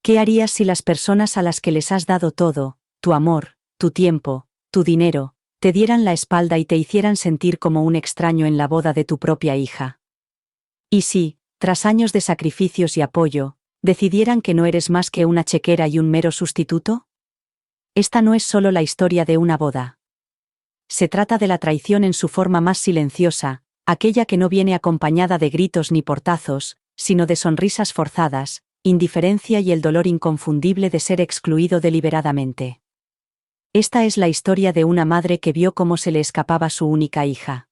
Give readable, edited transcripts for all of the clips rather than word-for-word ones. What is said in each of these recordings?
¿Qué harías si las personas a las que les has dado todo, tu amor, tu tiempo, tu dinero, te dieran la espalda y te hicieran sentir como un extraño en la boda de tu propia hija? ¿Y si, tras años de sacrificios y apoyo, decidieran que no eres más que una chequera y un mero sustituto? Esta no es solo la historia de una boda. Se trata de la traición en su forma más silenciosa, aquella que no viene acompañada de gritos ni portazos, sino de sonrisas forzadas, indiferencia y el dolor inconfundible de ser excluido deliberadamente. Esta es la historia de una madre que vio cómo se le escapaba su única hija.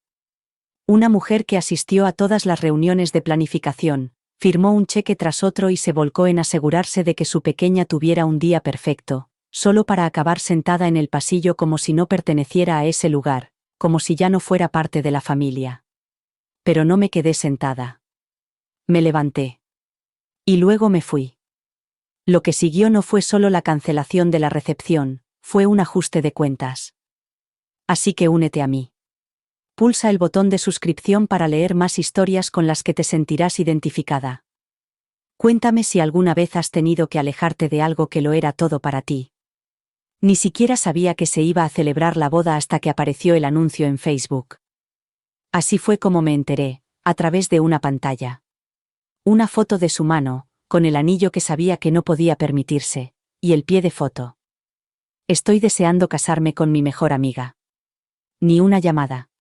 Una mujer que asistió a todas las reuniones de planificación, firmó un cheque tras otro y se volcó en asegurarse de que su pequeña tuviera un día perfecto, solo para acabar sentada en el pasillo como si no perteneciera a ese lugar, como si ya no fuera parte de la familia. Pero no me quedé sentada. Me levanté. Y luego me fui. Lo que siguió no fue solo la cancelación de la recepción, fue un ajuste de cuentas. Así que únete a mí. Pulsa el botón de suscripción para leer más historias con las que te sentirás identificada. Cuéntame si alguna vez has tenido que alejarte de algo que lo era todo para ti. Ni siquiera sabía que se iba a celebrar la boda hasta que apareció el anuncio en Facebook. Así fue como me enteré, a través de una pantalla. Una foto de su mano, con el anillo que sabía que no podía permitirse, y el pie de foto. Estoy deseando casarme con mi mejor amiga. Ni una llamada.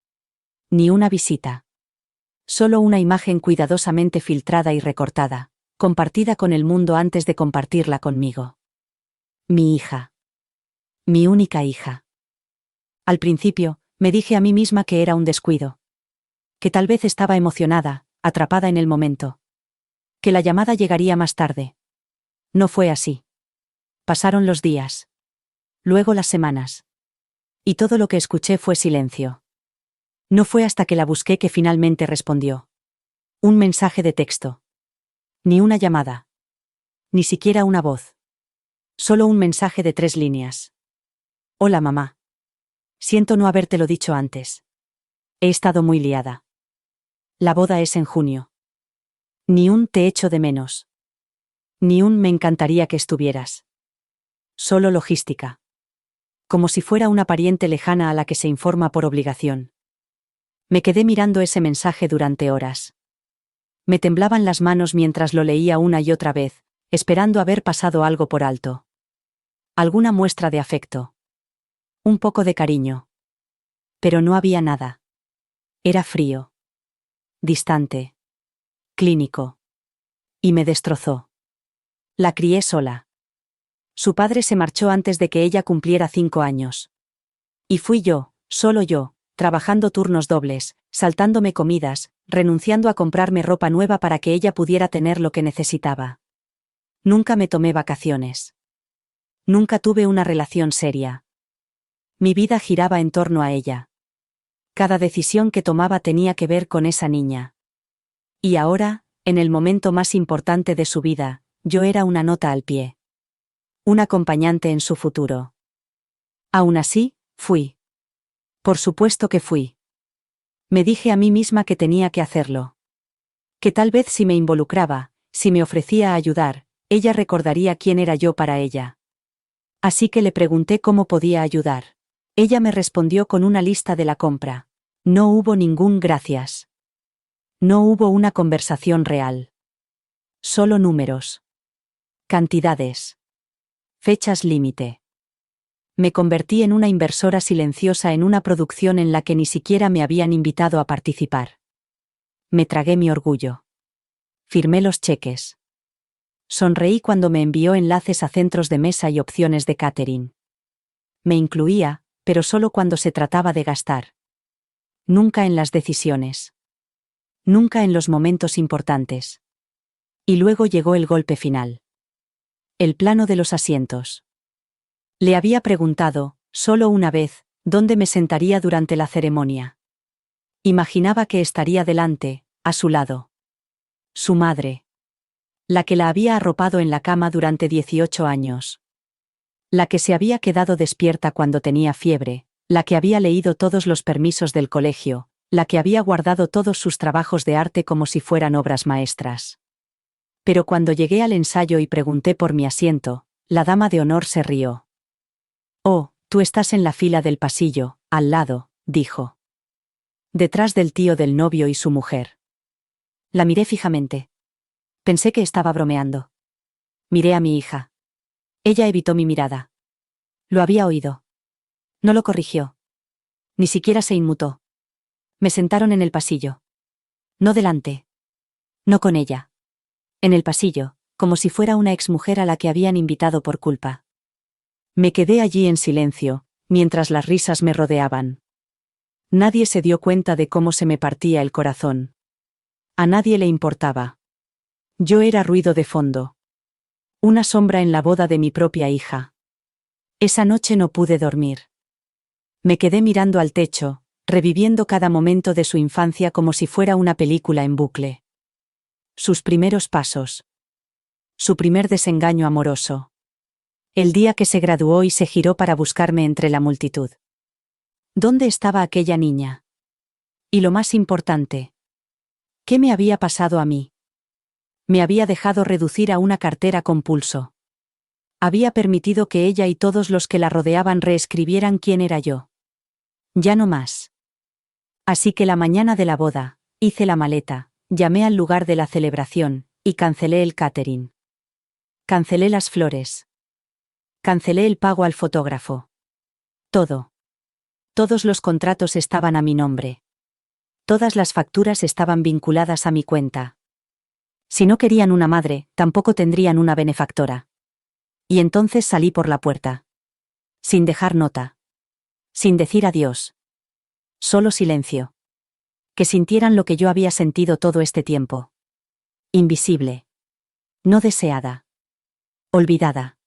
Ni una visita. Solo una imagen cuidadosamente filtrada y recortada, compartida con el mundo antes de compartirla conmigo. Mi hija. Mi única hija. Al principio, me dije a mí misma que era un descuido. Que tal vez estaba emocionada, atrapada en el momento. Que la llamada llegaría más tarde. No fue así. Pasaron los días. Luego las semanas. Y todo lo que escuché fue silencio. No fue hasta que la busqué que finalmente respondió. Un mensaje de texto. Ni una llamada. Ni siquiera una voz. Solo un mensaje de 3 líneas. Hola mamá. Siento no habértelo dicho antes. He estado muy liada. La boda es en junio. Ni un te echo de menos. Ni un me encantaría que estuvieras. Solo logística. Como si fuera una pariente lejana a la que se informa por obligación. Me quedé mirando ese mensaje durante horas. Me temblaban las manos mientras lo leía una y otra vez, esperando haber pasado algo por alto. Alguna muestra de afecto. Un poco de cariño. Pero no había nada. Era frío. Distante. Clínico. Y me destrozó. La crié sola. Su padre se marchó antes de que ella cumpliera 5 años. Y fui yo, solo yo, trabajando turnos dobles, saltándome comidas, renunciando a comprarme ropa nueva para que ella pudiera tener lo que necesitaba. Nunca me tomé vacaciones. Nunca tuve una relación seria. Mi vida giraba en torno a ella. Cada decisión que tomaba tenía que ver con esa niña. Y ahora, en el momento más importante de su vida, yo era una nota al pie. Un acompañante en su futuro. Aún así, fui. Por supuesto que fui. Me dije a mí misma que tenía que hacerlo. Que tal vez si me involucraba, si me ofrecía a ayudar, ella recordaría quién era yo para ella. Así que le pregunté cómo podía ayudar. Ella me respondió con una lista de la compra. No hubo ningún gracias. No hubo una conversación real. Solo números. Cantidades. Fechas límite. Me convertí en una inversora silenciosa en una producción en la que ni siquiera me habían invitado a participar. Me tragué mi orgullo. Firmé los cheques. Sonreí cuando me envió enlaces a centros de mesa y opciones de catering. Me incluía, pero solo cuando se trataba de gastar. Nunca en las decisiones. Nunca en los momentos importantes. Y luego llegó el golpe final. El plano de los asientos. Le había preguntado, solo una vez, dónde me sentaría durante la ceremonia. Imaginaba que estaría delante, a su lado. Su madre. La que la había arropado en la cama durante 18 años. La que se había quedado despierta cuando tenía fiebre, la que había leído todos los permisos del colegio, la que había guardado todos sus trabajos de arte como si fueran obras maestras. Pero cuando llegué al ensayo y pregunté por mi asiento, la dama de honor se rió. «Oh, tú estás en la fila del pasillo, al lado», dijo. Detrás del tío del novio y su mujer. La miré fijamente. Pensé que estaba bromeando. Miré a mi hija. Ella evitó mi mirada. Lo había oído. No lo corrigió. Ni siquiera se inmutó. Me sentaron en el pasillo. No delante. No con ella. En el pasillo, como si fuera una exmujer a la que habían invitado por culpa. Me quedé allí en silencio, mientras las risas me rodeaban. Nadie se dio cuenta de cómo se me partía el corazón. A nadie le importaba. Yo era ruido de fondo. Una sombra en la boda de mi propia hija. Esa noche no pude dormir. Me quedé mirando al techo, reviviendo cada momento de su infancia como si fuera una película en bucle. Sus primeros pasos. Su primer desengaño amoroso. El día que se graduó y se giró para buscarme entre la multitud. ¿Dónde estaba aquella niña? Y lo más importante. ¿Qué me había pasado a mí? Me había dejado reducir a una cartera con pulso. Había permitido que ella y todos los que la rodeaban reescribieran quién era yo. Ya no más. Así que la mañana de la boda, hice la maleta, llamé al lugar de la celebración, y cancelé el catering. Cancelé las flores. Cancelé el pago al fotógrafo. Todo. Todos los contratos estaban a mi nombre. Todas las facturas estaban vinculadas a mi cuenta. Si no querían una madre, tampoco tendrían una benefactora. Y entonces salí por la puerta. Sin dejar nota. Sin decir adiós. Solo silencio. Que sintieran lo que yo había sentido todo este tiempo. Invisible. No deseada. Olvidada.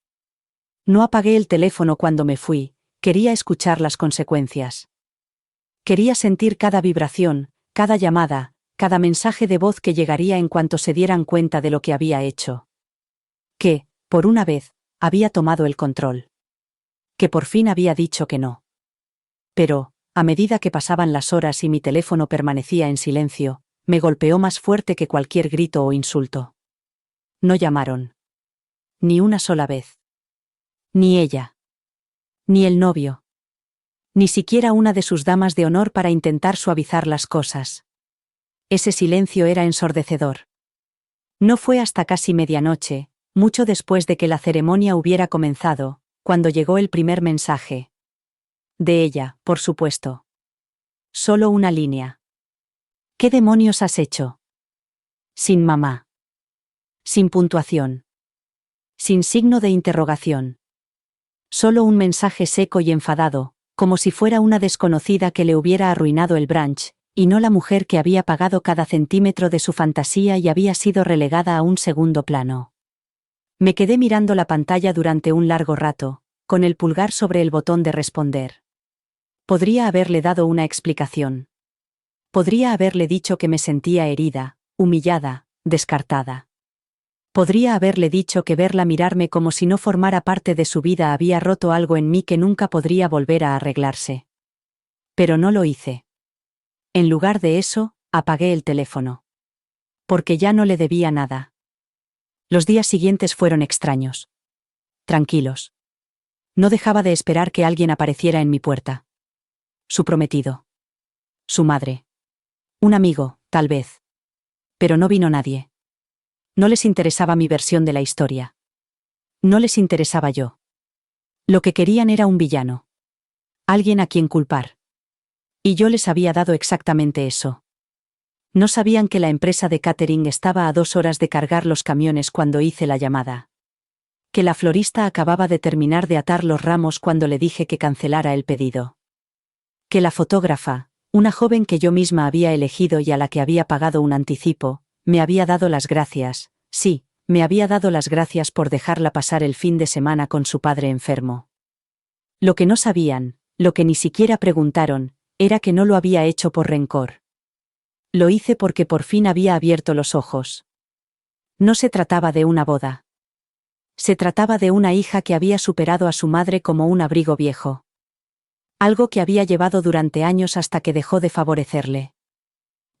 No apagué el teléfono cuando me fui, quería escuchar las consecuencias. Quería sentir cada vibración, cada llamada, cada mensaje de voz que llegaría en cuanto se dieran cuenta de lo que había hecho. Que, por una vez, había tomado el control. Que por fin había dicho que no. Pero, a medida que pasaban las horas y mi teléfono permanecía en silencio, me golpeó más fuerte que cualquier grito o insulto. No llamaron. Ni una sola vez. Ni ella. Ni el novio. Ni siquiera una de sus damas de honor para intentar suavizar las cosas. Ese silencio era ensordecedor. No fue hasta casi medianoche, mucho después de que la ceremonia hubiera comenzado, cuando llegó el primer mensaje. De ella, por supuesto. Solo una línea. ¿Qué demonios has hecho? Sin mamá. Sin puntuación. Sin signo de interrogación. Solo un mensaje seco y enfadado, como si fuera una desconocida que le hubiera arruinado el brunch, y no la mujer que había pagado cada centímetro de su fantasía y había sido relegada a un segundo plano. Me quedé mirando la pantalla durante un largo rato, con el pulgar sobre el botón de responder. Podría haberle dado una explicación. Podría haberle dicho que me sentía herida, humillada, descartada. Podría haberle dicho que verla mirarme como si no formara parte de su vida había roto algo en mí que nunca podría volver a arreglarse. Pero no lo hice. En lugar de eso, apagué el teléfono. Porque ya no le debía nada. Los días siguientes fueron extraños. Tranquilos. No dejaba de esperar que alguien apareciera en mi puerta. Su prometido. Su madre. Un amigo, tal vez. Pero no vino nadie. No les interesaba mi versión de la historia. No les interesaba yo. Lo que querían era un villano. Alguien a quien culpar. Y yo les había dado exactamente eso. No sabían que la empresa de catering estaba a 2 horas de cargar los camiones cuando hice la llamada. Que la florista acababa de terminar de atar los ramos cuando le dije que cancelara el pedido. Que la fotógrafa, una joven que yo misma había elegido y a la que había pagado un anticipo, me había dado las gracias, sí, me había dado las gracias por dejarla pasar el fin de semana con su padre enfermo. Lo que no sabían, lo que ni siquiera preguntaron, era que no lo había hecho por rencor. Lo hice porque por fin había abierto los ojos. No se trataba de una boda. Se trataba de una hija que había superado a su madre como un abrigo viejo. Algo que había llevado durante años hasta que dejó de favorecerle.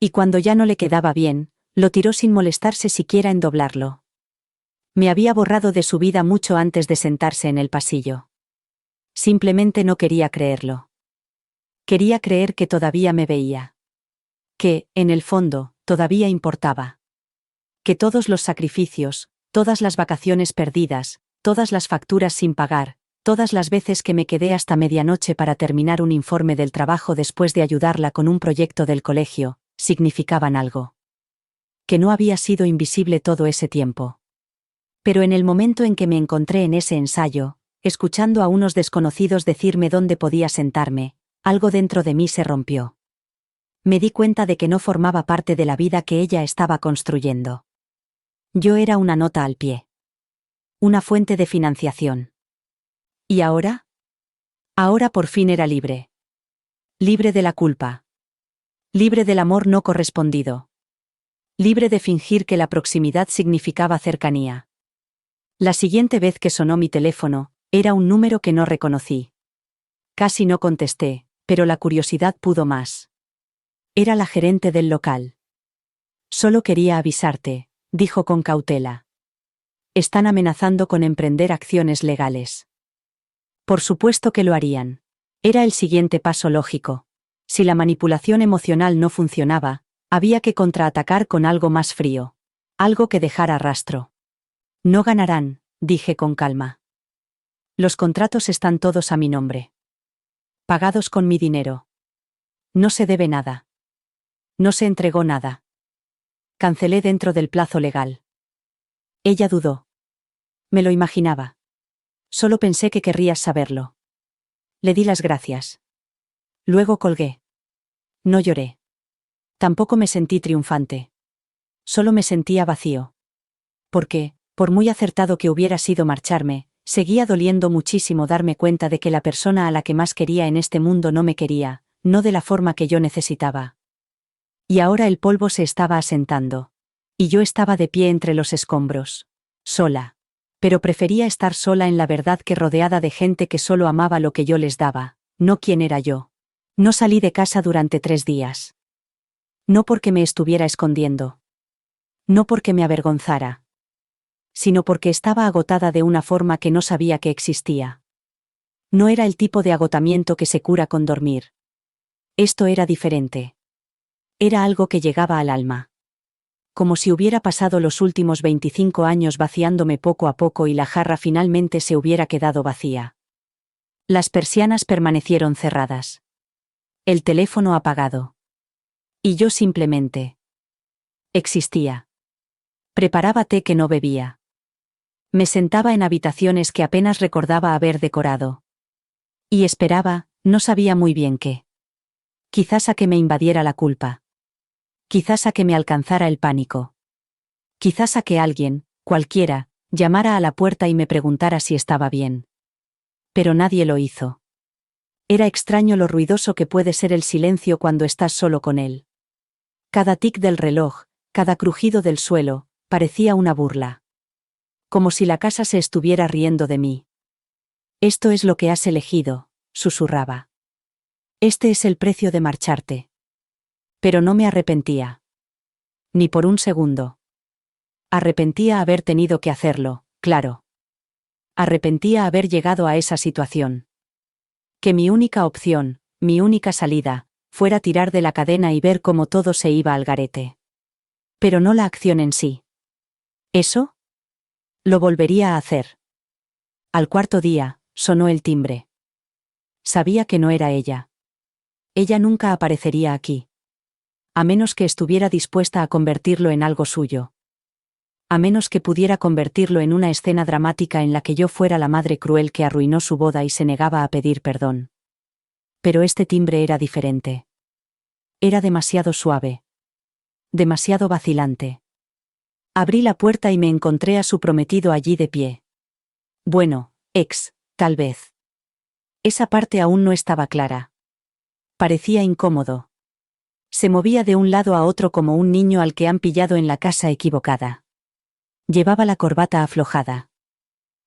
Y cuando ya no le quedaba bien, lo tiró sin molestarse siquiera en doblarlo. Me había borrado de su vida mucho antes de sentarse en el pasillo. Simplemente no quería creerlo. Quería creer que todavía me veía. Que, en el fondo, todavía importaba. Que todos los sacrificios, todas las vacaciones perdidas, todas las facturas sin pagar, todas las veces que me quedé hasta medianoche para terminar un informe del trabajo después de ayudarla con un proyecto del colegio, significaban algo. Que no había sido invisible todo ese tiempo. Pero en el momento en que me encontré en ese ensayo, escuchando a unos desconocidos decirme dónde podía sentarme, algo dentro de mí se rompió. Me di cuenta de que no formaba parte de la vida que ella estaba construyendo. Yo era una nota al pie. Una fuente de financiación. ¿Y ahora? Ahora por fin era libre. Libre de la culpa. Libre del amor no correspondido. Libre de fingir que la proximidad significaba cercanía. La siguiente vez que sonó mi teléfono, era un número que no reconocí. Casi no contesté, pero la curiosidad pudo más. Era la gerente del local. Solo quería avisarte, dijo con cautela. Están amenazando con emprender acciones legales. Por supuesto que lo harían. Era el siguiente paso lógico. Si la manipulación emocional no funcionaba, había que contraatacar con algo más frío. Algo que dejara rastro. No ganarán, dije con calma. Los contratos están todos a mi nombre. Pagados con mi dinero. No se debe nada. No se entregó nada. Cancelé dentro del plazo legal. Ella dudó. Me lo imaginaba. Solo pensé que querrías saberlo. Le di las gracias. Luego colgué. No lloré. Tampoco me sentí triunfante. Solo me sentía vacío. Porque, por muy acertado que hubiera sido marcharme, seguía doliendo muchísimo darme cuenta de que la persona a la que más quería en este mundo no me quería, no de la forma que yo necesitaba. Y ahora el polvo se estaba asentando. Y yo estaba de pie entre los escombros. Sola. Pero prefería estar sola en la verdad que rodeada de gente que solo amaba lo que yo les daba, no quién era yo. No salí de casa durante 3 días. No porque me estuviera escondiendo. No porque me avergonzara. Sino porque estaba agotada de una forma que no sabía que existía. No era el tipo de agotamiento que se cura con dormir. Esto era diferente. Era algo que llegaba al alma. Como si hubiera pasado los últimos 25 años vaciándome poco a poco y la jarra finalmente se hubiera quedado vacía. Las persianas permanecieron cerradas. El teléfono apagado. Y yo simplemente. Existía. Preparaba té que no bebía. Me sentaba en habitaciones que apenas recordaba haber decorado. Y esperaba, no sabía muy bien qué. Quizás a que me invadiera la culpa. Quizás a que me alcanzara el pánico. Quizás a que alguien, cualquiera, llamara a la puerta y me preguntara si estaba bien. Pero nadie lo hizo. Era extraño lo ruidoso que puede ser el silencio cuando estás solo con él. Cada tic del reloj, cada crujido del suelo, parecía una burla. Como si la casa se estuviera riendo de mí. Esto es lo que has elegido, susurraba. Este es el precio de marcharte. Pero no me arrepentía. Ni por un segundo. Arrepentía haber tenido que hacerlo, claro. Arrepentía haber llegado a esa situación. Que mi única opción, mi única salida, fuera tirar de la cadena y ver cómo todo se iba al garete. Pero no la acción en sí. ¿Eso? Lo volvería a hacer. Al 4.º día, sonó el timbre. Sabía que no era ella. Ella nunca aparecería aquí. A menos que estuviera dispuesta a convertirlo en algo suyo. A menos que pudiera convertirlo en una escena dramática en la que yo fuera la madre cruel que arruinó su boda y se negaba a pedir perdón. Pero este timbre era diferente. Era demasiado suave. Demasiado vacilante. Abrí la puerta y me encontré a su prometido allí de pie. Bueno, tal vez. Esa parte aún no estaba clara. Parecía incómodo. Se movía de un lado a otro como un niño al que han pillado en la casa equivocada. Llevaba la corbata aflojada.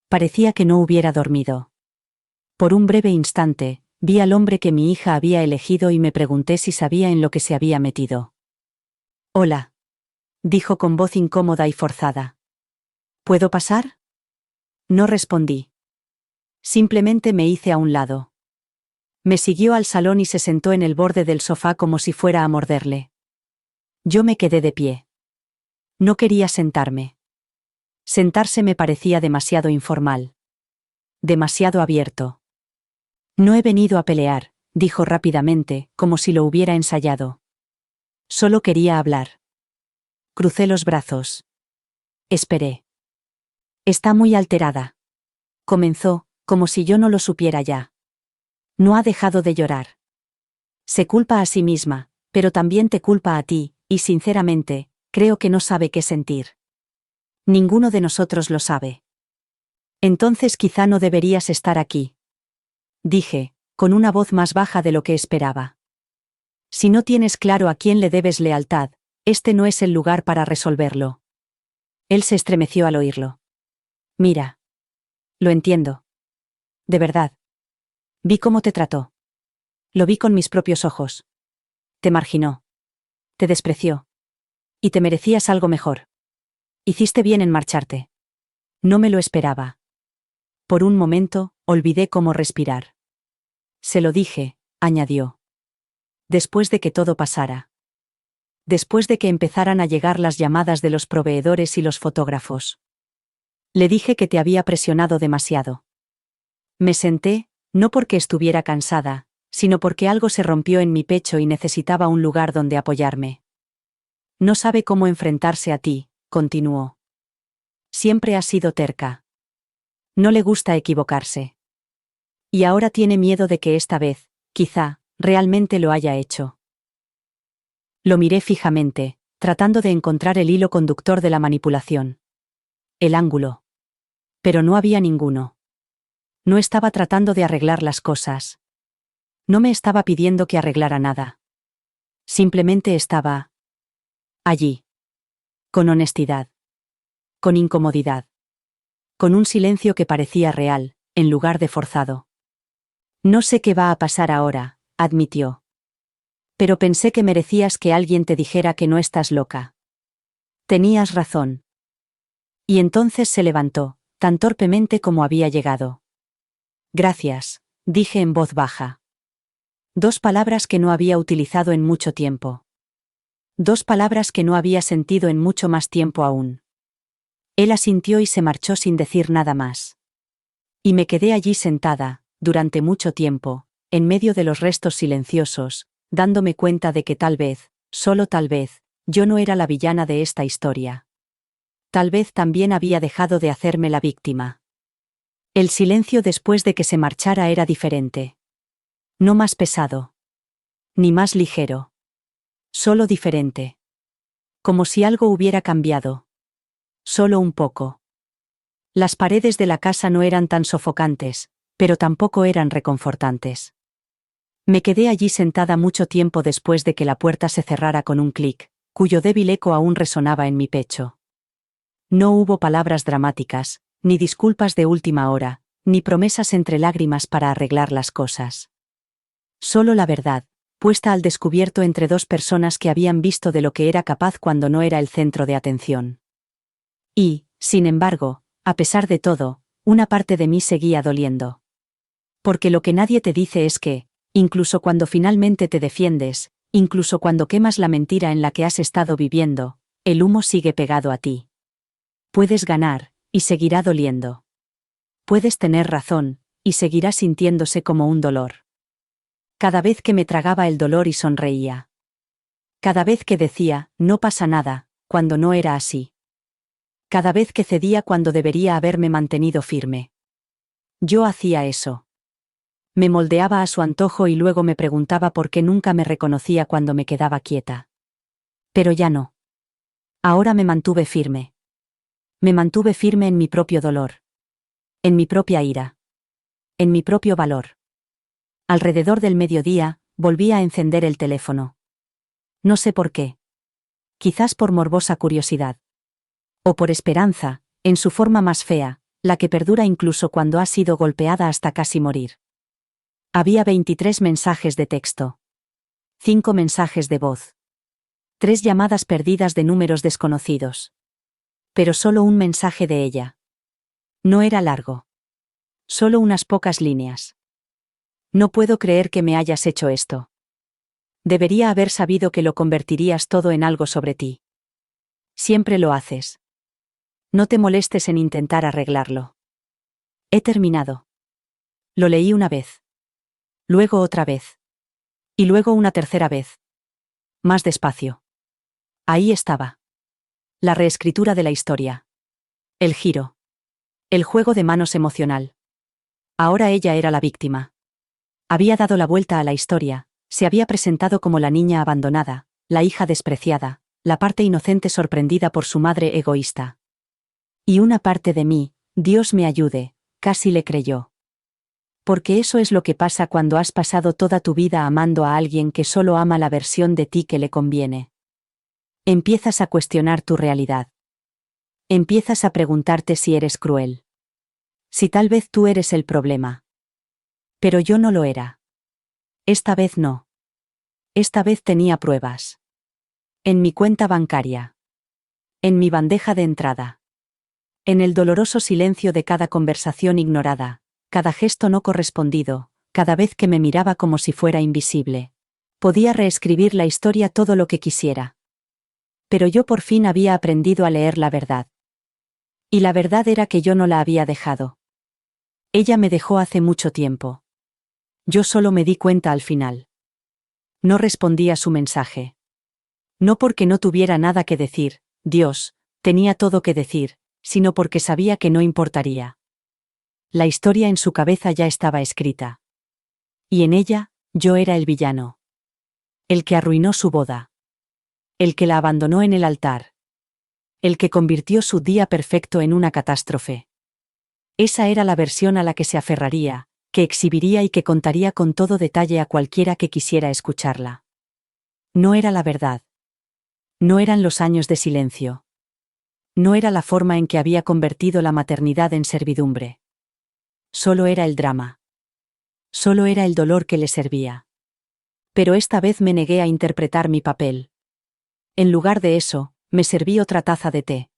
Parecía que no hubiera dormido. Por un breve instante, vi al hombre que mi hija había elegido y me pregunté si sabía en lo que se había metido. Hola. Dijo con voz incómoda y forzada. ¿Puedo pasar? No respondí. Simplemente me hice a un lado. Me siguió al salón y se sentó en el borde del sofá como si fuera a morderle. Yo me quedé de pie. No quería sentarme. Sentarse me parecía demasiado informal. Demasiado abierto. No he venido a pelear, dijo rápidamente, como si lo hubiera ensayado. Solo quería hablar. Crucé los brazos. Esperé. Está muy alterada. Comenzó, como si yo no lo supiera ya. No ha dejado de llorar. Se culpa a sí misma, pero también te culpa a ti, y sinceramente, creo que no sabe qué sentir. Ninguno de nosotros lo sabe. Entonces quizá no deberías estar aquí. Dije, con una voz más baja de lo que esperaba. Si no tienes claro a quién le debes lealtad, este no es el lugar para resolverlo. Él se estremeció al oírlo. Mira. Lo entiendo. De verdad. Vi cómo te trató. Lo vi con mis propios ojos. Te marginó. Te despreció. Y te merecías algo mejor. Hiciste bien en marcharte. No me lo esperaba. Por un momento, olvidé cómo respirar. Se lo dije, añadió. Después de que todo pasara. Después de que empezaran a llegar las llamadas de los proveedores y los fotógrafos. Le dije que te había presionado demasiado. Me senté, no porque estuviera cansada, sino porque algo se rompió en mi pecho y necesitaba un lugar donde apoyarme. No sabe cómo enfrentarse a ti, continuó. Siempre ha sido terca. No le gusta equivocarse. Y ahora tiene miedo de que esta vez, quizá, realmente lo haya hecho. Lo miré fijamente, tratando de encontrar el hilo conductor de la manipulación. El ángulo. Pero no había ninguno. No estaba tratando de arreglar las cosas. No me estaba pidiendo que arreglara nada. Simplemente estaba allí. Con honestidad. Con incomodidad. Con un silencio que parecía real, en lugar de forzado. No sé qué va a pasar ahora, admitió. Pero pensé que merecías que alguien te dijera que no estás loca. Tenías razón. Y entonces se levantó, tan torpemente como había llegado. Gracias, dije en voz baja. 2 palabras que no había utilizado en mucho tiempo. 2 palabras que no había sentido en mucho más tiempo aún. Él asintió y se marchó sin decir nada más. Y me quedé allí sentada, durante mucho tiempo, en medio de los restos silenciosos, dándome cuenta de que tal vez, solo tal vez, yo no era la villana de esta historia. Tal vez también había dejado de hacerme la víctima. El silencio después de que se marchara era diferente. No más pesado. Ni más ligero. Solo diferente. Como si algo hubiera cambiado. Solo un poco. Las paredes de la casa no eran tan sofocantes, pero tampoco eran reconfortantes. Me quedé allí sentada mucho tiempo después de que la puerta se cerrara con un clic, cuyo débil eco aún resonaba en mi pecho. No hubo palabras dramáticas, ni disculpas de última hora, ni promesas entre lágrimas para arreglar las cosas. Solo la verdad, puesta al descubierto entre 2 personas que habían visto de lo que era capaz cuando no era el centro de atención. Y, sin embargo, a pesar de todo, una parte de mí seguía doliendo. Porque lo que nadie te dice es que, incluso cuando finalmente te defiendes, incluso cuando quemas la mentira en la que has estado viviendo, el humo sigue pegado a ti. Puedes ganar, y seguirá doliendo. Puedes tener razón, y seguirá sintiéndose como un dolor. Cada vez que me tragaba el dolor y sonreía. Cada vez que decía, no pasa nada, cuando no era así. Cada vez que cedía cuando debería haberme mantenido firme. Yo hacía eso. Me moldeaba a su antojo y luego me preguntaba por qué nunca me reconocía cuando me quedaba quieta. Pero ya no. Ahora me mantuve firme. Me mantuve firme en mi propio dolor. En mi propia ira. En mi propio valor. Alrededor del mediodía, volví a encender el teléfono. No sé por qué. Quizás por morbosa curiosidad. O por esperanza, en su forma más fea, la que perdura incluso cuando ha sido golpeada hasta casi morir. Había 23 mensajes de texto. 5 mensajes de voz. 3 llamadas perdidas de números desconocidos. Pero solo un mensaje de ella. No era largo. Solo unas pocas líneas. No puedo creer que me hayas hecho esto. Debería haber sabido que lo convertirías todo en algo sobre ti. Siempre lo haces. No te molestes en intentar arreglarlo. He terminado. Lo leí una vez. Luego otra vez. Y luego una tercera vez. Más despacio. Ahí estaba. La reescritura de la historia. El giro. El juego de manos emocional. Ahora ella era la víctima. Había dado la vuelta a la historia, se había presentado como la niña abandonada, la hija despreciada, la parte inocente sorprendida por su madre egoísta. Y una parte de mí, Dios me ayude, casi le creyó. Porque eso es lo que pasa cuando has pasado toda tu vida amando a alguien que solo ama la versión de ti que le conviene. Empiezas a cuestionar tu realidad. Empiezas a preguntarte si eres cruel. Si tal vez tú eres el problema. Pero yo no lo era. Esta vez no. Esta vez tenía pruebas. En mi cuenta bancaria. En mi bandeja de entrada. En el doloroso silencio de cada conversación ignorada, cada gesto no correspondido, cada vez que me miraba como si fuera invisible. Podía reescribir la historia todo lo que quisiera. Pero yo por fin había aprendido a leer la verdad. Y la verdad era que yo no la había dejado. Ella me dejó hace mucho tiempo. Yo solo me di cuenta al final. No respondí a su mensaje. No porque no tuviera nada que decir, Dios, tenía todo que decir, sino porque sabía que no importaría. La historia en su cabeza ya estaba escrita. Y en ella, yo era el villano. El que arruinó su boda. El que la abandonó en el altar. El que convirtió su día perfecto en una catástrofe. Esa era la versión a la que se aferraría, que exhibiría y que contaría con todo detalle a cualquiera que quisiera escucharla. No era la verdad. No eran los años de silencio. No era la forma en que había convertido la maternidad en servidumbre. Solo era el drama. Solo era el dolor que le servía. Pero esta vez me negué a interpretar mi papel. En lugar de eso, me serví otra taza de té.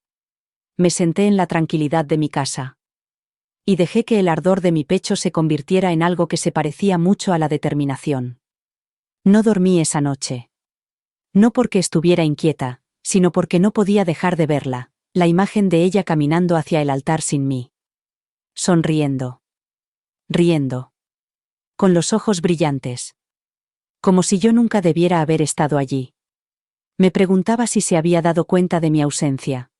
Me senté en la tranquilidad de mi casa. Y dejé que el ardor de mi pecho se convirtiera en algo que se parecía mucho a la determinación. No dormí esa noche. No porque estuviera inquieta, sino porque no podía dejar de verla, la imagen de ella caminando hacia el altar sin mí. Sonriendo. Riendo. Con los ojos brillantes. Como si yo nunca debiera haber estado allí. Me preguntaba si se había dado cuenta de mi ausencia.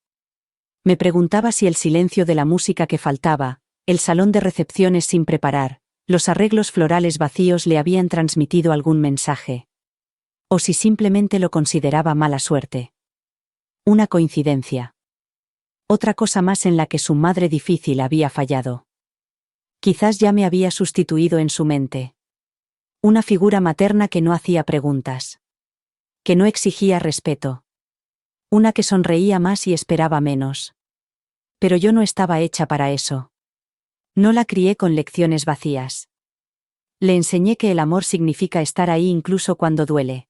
Me preguntaba si el silencio de la música que faltaba, el salón de recepciones sin preparar, los arreglos florales vacíos le habían transmitido algún mensaje. O si simplemente lo consideraba mala suerte. Una coincidencia. Otra cosa más en la que su madre difícil había fallado. Quizás ya me había sustituido en su mente. Una figura materna que no hacía preguntas. Que no exigía respeto. Una que sonreía más y esperaba menos. Pero yo no estaba hecha para eso. No la crié con lecciones vacías. Le enseñé que el amor significa estar ahí incluso cuando duele.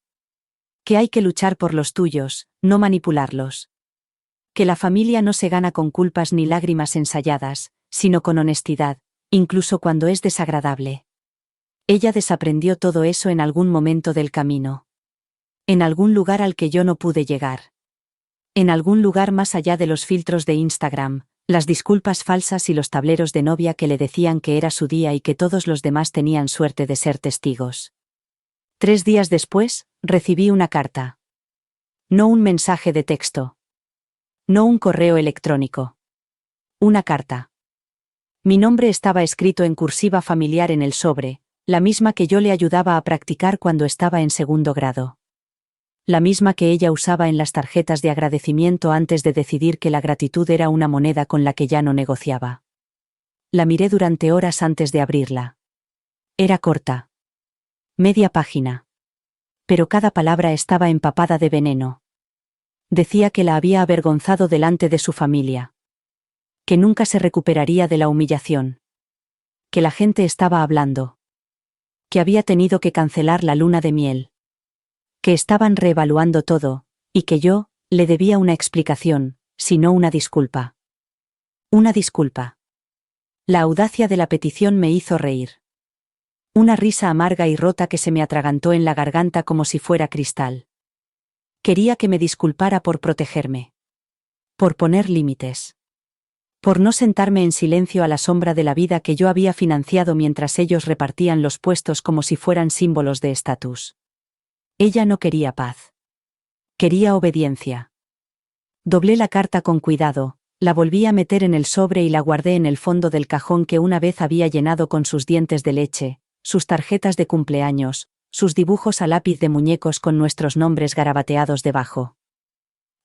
Que hay que luchar por los tuyos, no manipularlos. Que la familia no se gana con culpas ni lágrimas ensayadas, sino con honestidad, incluso cuando es desagradable. Ella desaprendió todo eso en algún momento del camino. En algún lugar al que yo no pude llegar. En algún lugar más allá de los filtros de Instagram, las disculpas falsas y los tableros de novia que le decían que era su día y que todos los demás tenían suerte de ser testigos. 3 días después, recibí una carta. No un mensaje de texto. No un correo electrónico. Una carta. Mi nombre estaba escrito en cursiva familiar en el sobre, la misma que yo le ayudaba a practicar cuando estaba en 2º grado. La misma que ella usaba en las tarjetas de agradecimiento antes de decidir que la gratitud era una moneda con la que ya no negociaba. La miré durante horas antes de abrirla. Era corta. Media página. Pero cada palabra estaba empapada de veneno. Decía que la había avergonzado delante de su familia. Que nunca se recuperaría de la humillación. Que la gente estaba hablando. Que había tenido que cancelar la luna de miel. Que estaban reevaluando todo, y que yo, le debía una explicación, sino una disculpa. Una disculpa. La audacia de la petición me hizo reír. Una risa amarga y rota que se me atragantó en la garganta como si fuera cristal. Quería que me disculpara por protegerme. Por poner límites. Por no sentarme en silencio a la sombra de la vida que yo había financiado mientras ellos repartían los puestos como si fueran símbolos de estatus. Ella no quería paz. Quería obediencia. Doblé la carta con cuidado, la volví a meter en el sobre y la guardé en el fondo del cajón que una vez había llenado con sus dientes de leche, sus tarjetas de cumpleaños, sus dibujos a lápiz de muñecos con nuestros nombres garabateados debajo.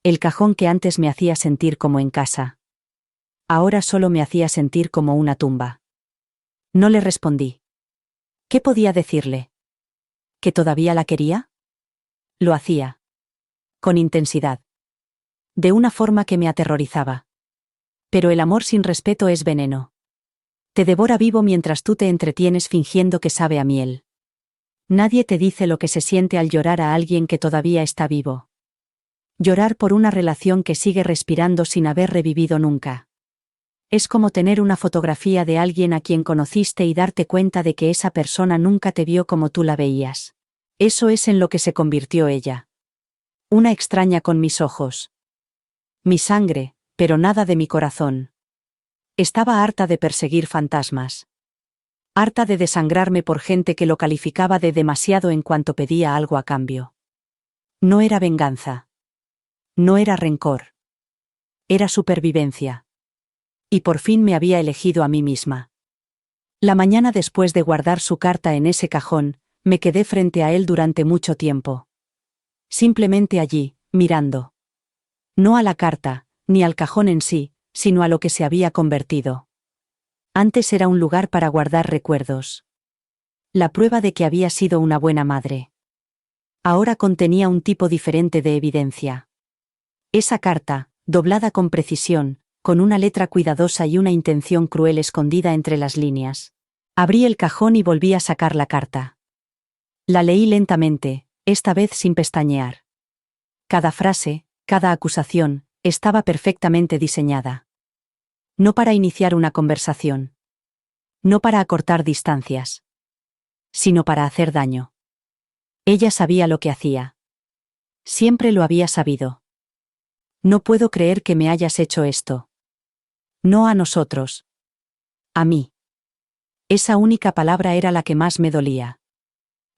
El cajón que antes me hacía sentir como en casa. Ahora solo me hacía sentir como una tumba. No le respondí. ¿Qué podía decirle? ¿Que todavía la quería? Lo hacía. Con intensidad. De una forma que me aterrorizaba. Pero el amor sin respeto es veneno. Te devora vivo mientras tú te entretienes fingiendo que sabe a miel. Nadie te dice lo que se siente al llorar a alguien que todavía está vivo. Llorar por una relación que sigue respirando sin haber revivido nunca. Es como tener una fotografía de alguien a quien conociste y darte cuenta de que esa persona nunca te vio como tú la veías. Eso es en lo que se convirtió ella. Una extraña con mis ojos. Mi sangre, pero nada de mi corazón. Estaba harta de perseguir fantasmas. Harta de desangrarme por gente que lo calificaba de demasiado en cuanto pedía algo a cambio. No era venganza. No era rencor. Era supervivencia. Y por fin me había elegido a mí misma. La mañana después de guardar su carta en ese cajón, me quedé frente a él durante mucho tiempo. Simplemente allí, mirando. No a la carta, ni al cajón en sí, sino a lo que se había convertido. Antes era un lugar para guardar recuerdos. La prueba de que había sido una buena madre. Ahora contenía un tipo diferente de evidencia. Esa carta, doblada con precisión, con una letra cuidadosa y una intención cruel escondida entre las líneas. Abrí el cajón y volví a sacar la carta. La leí lentamente, esta vez sin pestañear. Cada frase, cada acusación, estaba perfectamente diseñada. No para iniciar una conversación. No para acortar distancias. Sino para hacer daño. Ella sabía lo que hacía. Siempre lo había sabido. No puedo creer que me hayas hecho esto. No a nosotros. A mí. Esa única palabra era la que más me dolía.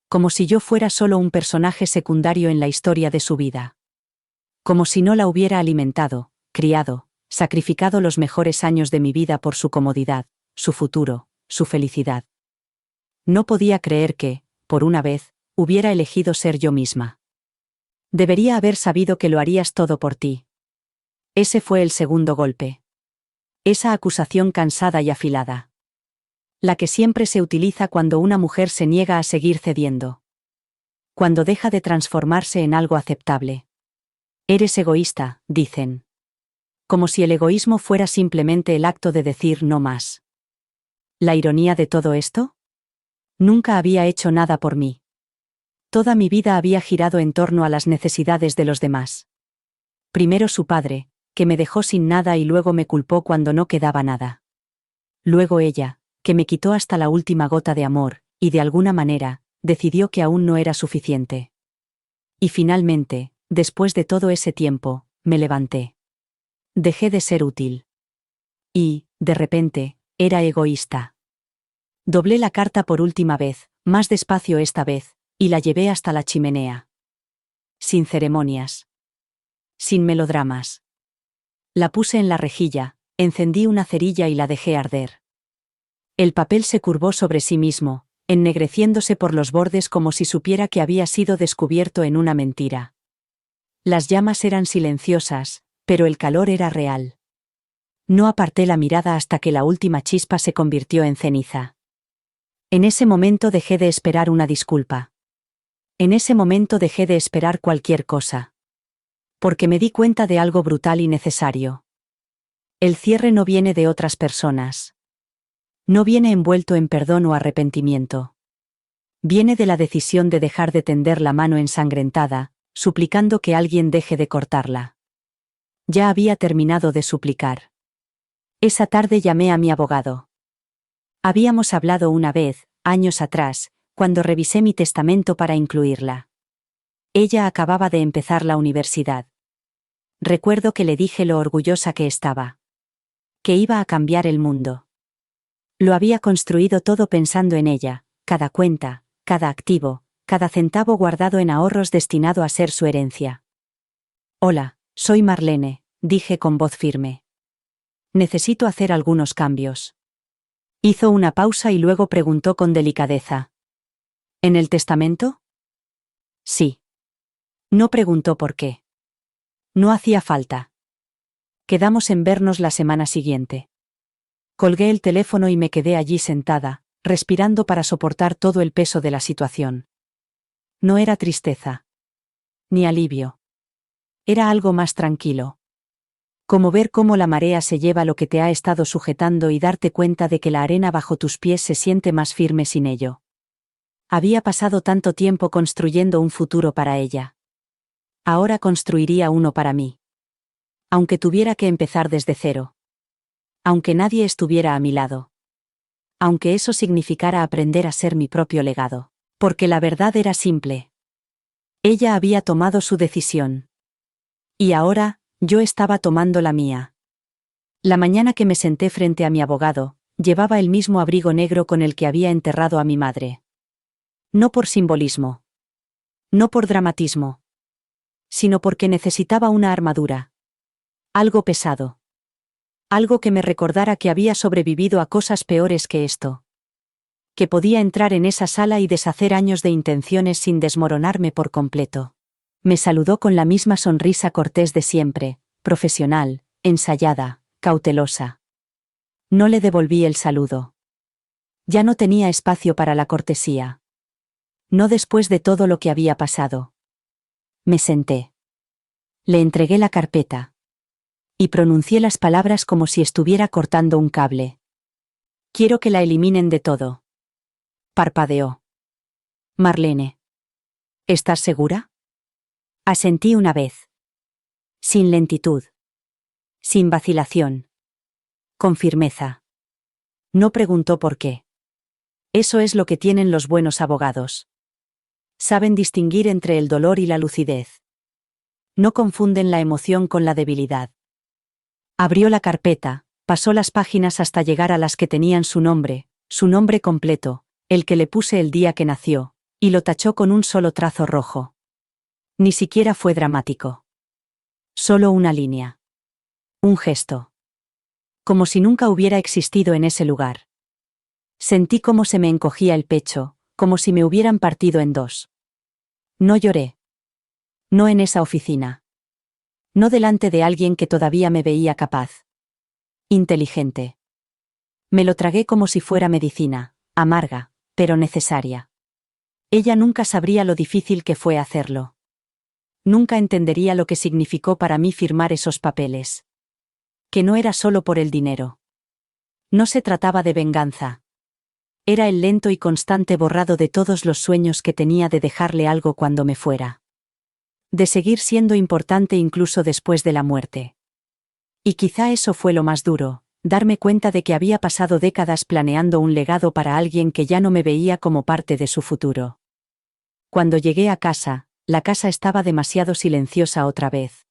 Como si yo fuera solo un personaje secundario en la historia de su vida. Como si no la hubiera alimentado, criado, sacrificado los mejores años de mi vida por su comodidad, su futuro, su felicidad. No podía creer que, por una vez, hubiera elegido ser yo misma. Debería haber sabido que lo harías todo por ti. Ese fue el segundo golpe. Esa acusación cansada y afilada. La que siempre se utiliza cuando una mujer se niega a seguir cediendo. Cuando deja de transformarse en algo aceptable. Eres egoísta, dicen. Como si el egoísmo fuera simplemente el acto de decir no más. ¿La ironía de todo esto? Nunca había hecho nada por mí. Toda mi vida había girado en torno a las necesidades de los demás. Primero su padre, que me dejó sin nada y luego me culpó cuando no quedaba nada. Luego ella, que me quitó hasta la última gota de amor, y de alguna manera, decidió que aún no era suficiente. Y finalmente, después de todo ese tiempo, me levanté. Dejé de ser útil. Y, de repente, era egoísta. Doblé la carta por última vez, más despacio esta vez, y la llevé hasta la chimenea. Sin ceremonias. Sin melodramas. La puse en la rejilla, encendí una cerilla y la dejé arder. El papel se curvó sobre sí mismo, ennegreciéndose por los bordes como si supiera que había sido descubierto en una mentira. Las llamas eran silenciosas, pero el calor era real. No aparté la mirada hasta que la última chispa se convirtió en ceniza. En ese momento dejé de esperar una disculpa. En ese momento dejé de esperar cualquier cosa. Porque me di cuenta de algo brutal y necesario. El cierre no viene de otras personas. No viene envuelto en perdón o arrepentimiento. Viene de la decisión de dejar de tender la mano ensangrentada, suplicando que alguien deje de cortarla. Ya había terminado de suplicar. Esa tarde llamé a mi abogado. Habíamos hablado una vez, años atrás, cuando revisé mi testamento para incluirla. Ella acababa de empezar la universidad. Recuerdo que le dije lo orgullosa que estaba. Que iba a cambiar el mundo. Lo había construido todo pensando en ella, cada cuenta, cada activo, cada centavo guardado en ahorros destinado a ser su herencia. Hola, soy Marlene, dije con voz firme. Necesito hacer algunos cambios. Hizo una pausa y luego preguntó con delicadeza. ¿En el testamento? Sí. No preguntó por qué. No hacía falta. Quedamos en vernos la semana siguiente. Colgué el teléfono y me quedé allí sentada, respirando para soportar todo el peso de la situación. No era tristeza. Ni alivio. Era algo más tranquilo. Como ver cómo la marea se lleva lo que te ha estado sujetando y darte cuenta de que la arena bajo tus pies se siente más firme sin ello. Había pasado tanto tiempo construyendo un futuro para ella. Ahora construiría uno para mí. Aunque tuviera que empezar desde cero. Aunque nadie estuviera a mi lado. Aunque eso significara aprender a ser mi propio legado. Porque la verdad era simple. Ella había tomado su decisión. Y ahora, yo estaba tomando la mía. La mañana que me senté frente a mi abogado, llevaba el mismo abrigo negro con el que había enterrado a mi madre. No por simbolismo. No por dramatismo. Sino porque necesitaba una armadura. Algo pesado. Algo que me recordara que había sobrevivido a cosas peores que esto. Que podía entrar en esa sala y deshacer años de intenciones sin desmoronarme por completo. Me saludó con la misma sonrisa cortés de siempre, profesional, ensayada, cautelosa. No le devolví el saludo. Ya no tenía espacio para la cortesía. No después de todo lo que había pasado. Me senté. Le entregué la carpeta. Y pronuncié las palabras como si estuviera cortando un cable. Quiero que la eliminen de todo. Parpadeó. Marlene. ¿Estás segura? Asentí una vez. Sin lentitud. Sin vacilación. Con firmeza. No preguntó por qué. Eso es lo que tienen los buenos abogados. Saben distinguir entre el dolor y la lucidez. No confunden la emoción con la debilidad. Abrió la carpeta, pasó las páginas hasta llegar a las que tenían su nombre completo, el que le puse el día que nació, y lo tachó con un solo trazo rojo. Ni siquiera fue dramático. Solo una línea. Un gesto. Como si nunca hubiera existido en ese lugar. Sentí cómo se me encogía el pecho, como si me hubieran partido en dos. No lloré. No en esa oficina. No delante de alguien que todavía me veía capaz. Inteligente. Me lo tragué como si fuera medicina, amarga, pero necesaria. Ella nunca sabría lo difícil que fue hacerlo. Nunca entendería lo que significó para mí firmar esos papeles. Que no era solo por el dinero. No se trataba de venganza. Era el lento y constante borrado de todos los sueños que tenía de dejarle algo cuando me fuera. De seguir siendo importante incluso después de la muerte. Y quizá eso fue lo más duro, darme cuenta de que había pasado décadas planeando un legado para alguien que ya no me veía como parte de su futuro. Cuando llegué a casa, la casa estaba demasiado silenciosa otra vez.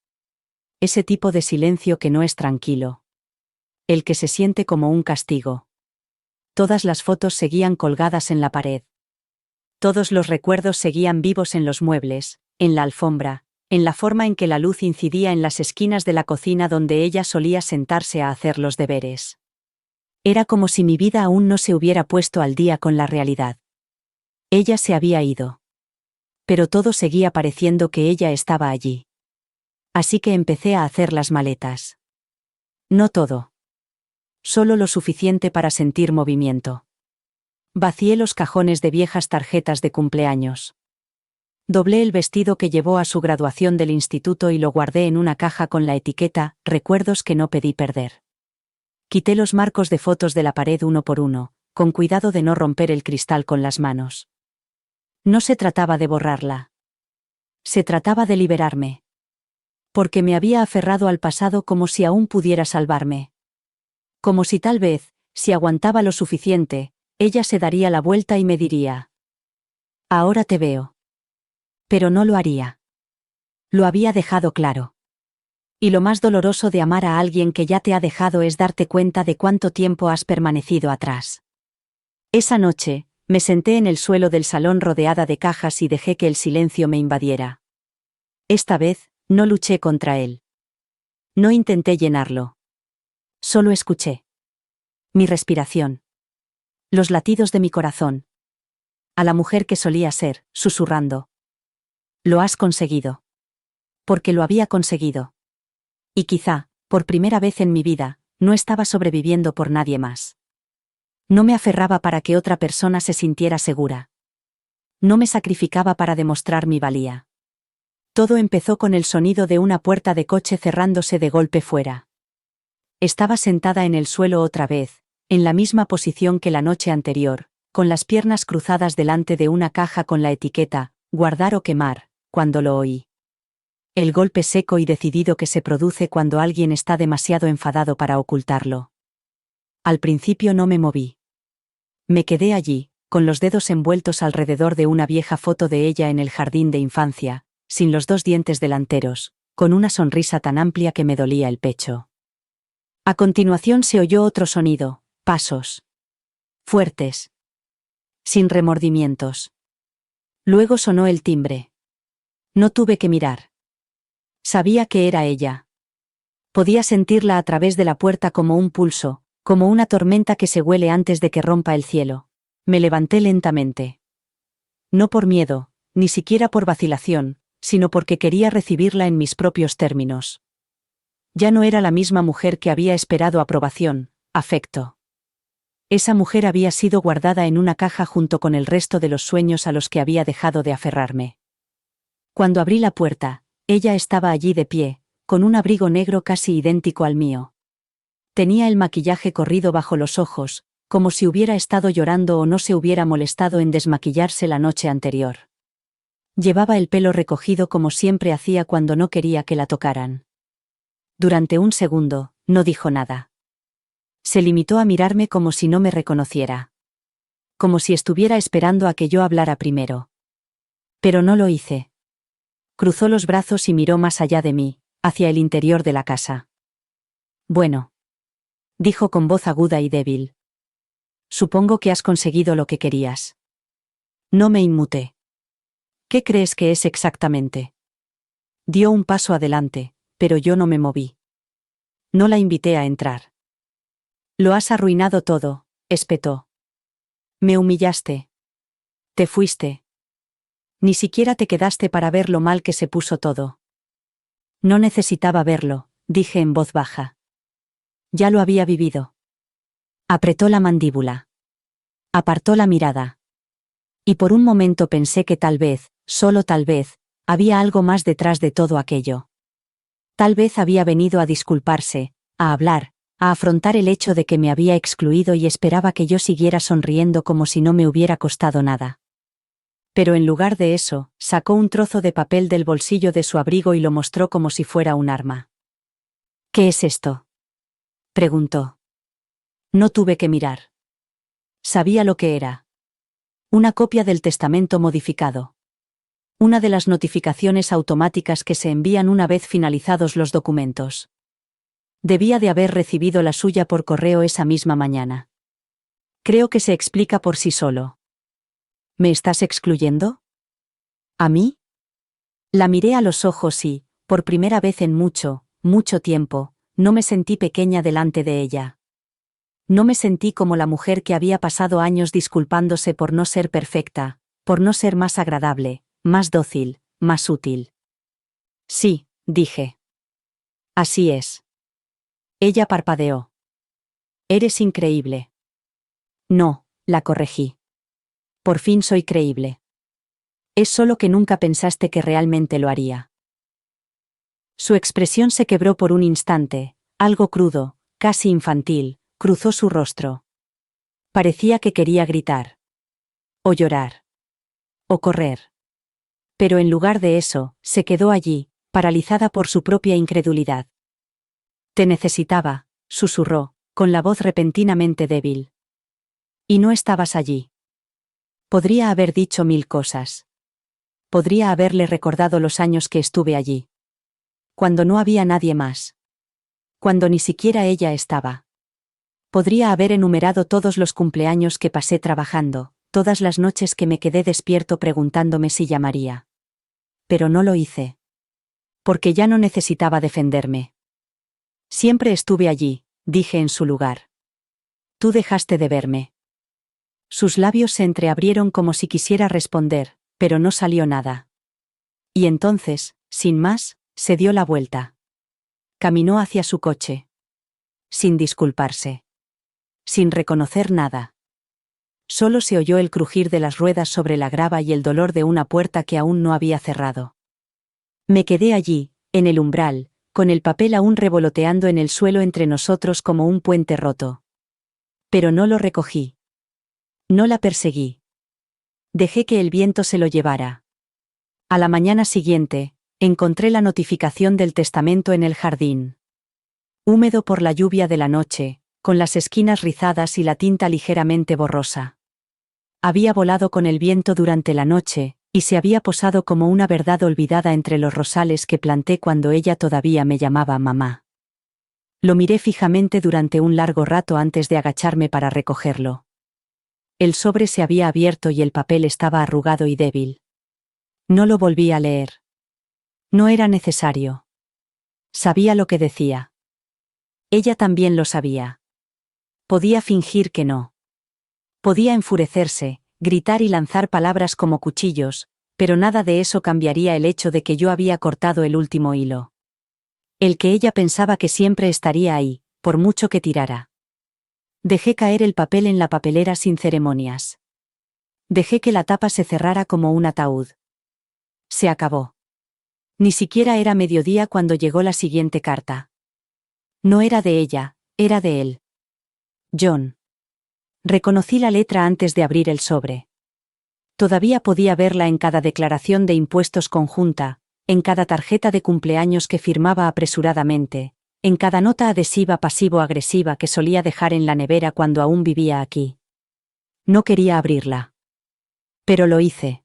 Ese tipo de silencio que no es tranquilo. El que se siente como un castigo. Todas las fotos seguían colgadas en la pared. Todos los recuerdos seguían vivos en los muebles, en la alfombra, en la forma en que la luz incidía en las esquinas de la cocina donde ella solía sentarse a hacer los deberes. Era como si mi vida aún no se hubiera puesto al día con la realidad. Ella se había ido. Pero todo seguía pareciendo que ella estaba allí. Así que empecé a hacer las maletas. No todo. Solo lo suficiente para sentir movimiento. Vacié los cajones de viejas tarjetas de cumpleaños. Doblé el vestido que llevó a su graduación del instituto y lo guardé en una caja con la etiqueta «Recuerdos que no pedí perder». Quité los marcos de fotos de la pared uno por uno, con cuidado de no romper el cristal con las manos. No se trataba de borrarla. Se trataba de liberarme. Porque me había aferrado al pasado como si aún pudiera salvarme. Como si tal vez, si aguantaba lo suficiente, ella se daría la vuelta y me diría: ahora te veo. Pero no lo haría. Lo había dejado claro. Y lo más doloroso de amar a alguien que ya te ha dejado es darte cuenta de cuánto tiempo has permanecido atrás. Esa noche, me senté en el suelo del salón rodeada de cajas y dejé que el silencio me invadiera. Esta vez, no luché contra él. No intenté llenarlo. Solo escuché. Mi respiración. Los latidos de mi corazón. A la mujer que solía ser, susurrando. Lo has conseguido. Porque lo había conseguido. Y quizá, por primera vez en mi vida, no estaba sobreviviendo por nadie más. No me aferraba para que otra persona se sintiera segura. No me sacrificaba para demostrar mi valía. Todo empezó con el sonido de una puerta de coche cerrándose de golpe fuera. Estaba sentada en el suelo otra vez, en la misma posición que la noche anterior, con las piernas cruzadas delante de una caja con la etiqueta «Guardar o quemar», cuando lo oí. El golpe seco y decidido que se produce cuando alguien está demasiado enfadado para ocultarlo. Al principio no me moví. Me quedé allí, con los dedos envueltos alrededor de una vieja foto de ella en el jardín de infancia, sin los dos dientes delanteros, con una sonrisa tan amplia que me dolía el pecho. A continuación se oyó otro sonido, pasos. Fuertes. Sin remordimientos. Luego sonó el timbre. No tuve que mirar. Sabía que era ella. Podía sentirla a través de la puerta como un pulso, como una tormenta que se huele antes de que rompa el cielo. Me levanté lentamente. No por miedo, ni siquiera por vacilación, sino porque quería recibirla en mis propios términos. Ya no era la misma mujer que había esperado aprobación, afecto. Esa mujer había sido guardada en una caja junto con el resto de los sueños a los que había dejado de aferrarme. Cuando abrí la puerta, ella estaba allí de pie, con un abrigo negro casi idéntico al mío. Tenía el maquillaje corrido bajo los ojos, como si hubiera estado llorando o no se hubiera molestado en desmaquillarse la noche anterior. Llevaba el pelo recogido como siempre hacía cuando no quería que la tocaran. Durante un segundo, no dijo nada. Se limitó a mirarme como si no me reconociera. Como si estuviera esperando a que yo hablara primero. Pero no lo hice. Cruzó los brazos y miró más allá de mí, hacia el interior de la casa. Bueno. Dijo con voz aguda y débil. Supongo que has conseguido lo que querías. No me inmuté. ¿Qué crees que es exactamente? Dio un paso adelante, pero yo no me moví. No la invité a entrar. Lo has arruinado todo, espetó. Me humillaste. Te fuiste. Ni siquiera te quedaste para ver lo mal que se puso todo. No necesitaba verlo, dije en voz baja. Ya lo había vivido. Apretó la mandíbula. Apartó la mirada. Y por un momento pensé que tal vez, solo tal vez, había algo más detrás de todo aquello. Tal vez había venido a disculparse, a hablar, a afrontar el hecho de que me había excluido y esperaba que yo siguiera sonriendo como si no me hubiera costado nada. Pero en lugar de eso, sacó un trozo de papel del bolsillo de su abrigo y lo mostró como si fuera un arma. ¿Qué es esto?, preguntó. No tuve que mirar. Sabía lo que era. Una copia del testamento modificado. Una de las notificaciones automáticas que se envían una vez finalizados los documentos. Debía de haber recibido la suya por correo esa misma mañana. Creo que se explica por sí solo. ¿Me estás excluyendo? ¿A mí? La miré a los ojos y, por primera vez en mucho, mucho tiempo, no me sentí pequeña delante de ella. No me sentí como la mujer que había pasado años disculpándose por no ser perfecta, por no ser más agradable, más dócil, más útil. Sí, dije. Así es. Ella parpadeó. Eres increíble. No, la corregí. Por fin soy creíble. Es solo que nunca pensaste que realmente lo haría. Su expresión se quebró por un instante, algo crudo, casi infantil, cruzó su rostro. Parecía que quería gritar. O llorar. O correr. Pero en lugar de eso, se quedó allí, paralizada por su propia incredulidad. Te necesitaba, susurró, con la voz repentinamente débil. Y no estabas allí. Podría haber dicho 1000 cosas. Podría haberle recordado los años que estuve allí. Cuando no había nadie más. Cuando ni siquiera ella estaba. Podría haber enumerado todos los cumpleaños que pasé trabajando, todas las noches que me quedé despierto preguntándome si llamaría. Pero no lo hice. Porque ya no necesitaba defenderme. Siempre estuve allí, dije en su lugar. Tú dejaste de verme. Sus labios se entreabrieron como si quisiera responder, pero no salió nada. Y entonces, sin más, se dio la vuelta. Caminó hacia su coche. Sin disculparse. Sin reconocer nada. Solo se oyó el crujir de las ruedas sobre la grava y el dolor de una puerta que aún no había cerrado. Me quedé allí, en el umbral, con el papel aún revoloteando en el suelo entre nosotros como un puente roto. Pero no lo recogí. No la perseguí. Dejé que el viento se lo llevara. A la mañana siguiente, encontré la notificación del testamento en el jardín. Húmedo por la lluvia de la noche, con las esquinas rizadas y la tinta ligeramente borrosa. Había volado con el viento durante la noche, y se había posado como una verdad olvidada entre los rosales que planté cuando ella todavía me llamaba mamá. Lo miré fijamente durante un largo rato antes de agacharme para recogerlo. El sobre se había abierto y el papel estaba arrugado y débil. No lo volví a leer. No era necesario. Sabía lo que decía. Ella también lo sabía. Podía fingir que no. Podía enfurecerse, gritar y lanzar palabras como cuchillos, pero nada de eso cambiaría el hecho de que yo había cortado el último hilo. El que ella pensaba que siempre estaría ahí, por mucho que tirara. Dejé caer el papel en la papelera sin ceremonias. Dejé que la tapa se cerrara como un ataúd. Se acabó. Ni siquiera era mediodía cuando llegó la siguiente carta. No era de ella, era de él. John. Reconocí la letra antes de abrir el sobre. Todavía podía verla en cada declaración de impuestos conjunta, en cada tarjeta de cumpleaños que firmaba apresuradamente, en cada nota adhesiva pasivo-agresiva que solía dejar en la nevera cuando aún vivía aquí. No quería abrirla. Pero lo hice.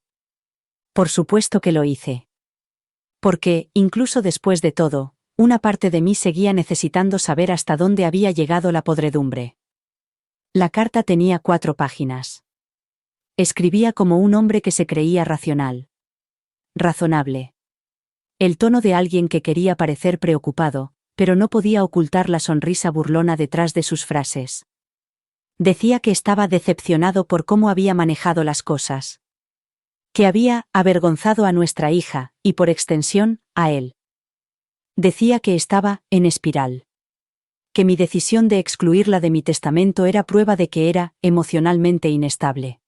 Por supuesto que lo hice. Porque, incluso después de todo, una parte de mí seguía necesitando saber hasta dónde había llegado la podredumbre. La carta tenía 4 páginas. Escribía como un hombre que se creía racional. Razonable. El tono de alguien que quería parecer preocupado, pero no podía ocultar la sonrisa burlona detrás de sus frases. Decía que estaba decepcionado por cómo había manejado las cosas. Que había avergonzado a nuestra hija, y por extensión, a él. Decía que estaba en espiral. Que mi decisión de excluirla de mi testamento era prueba de que era emocionalmente inestable.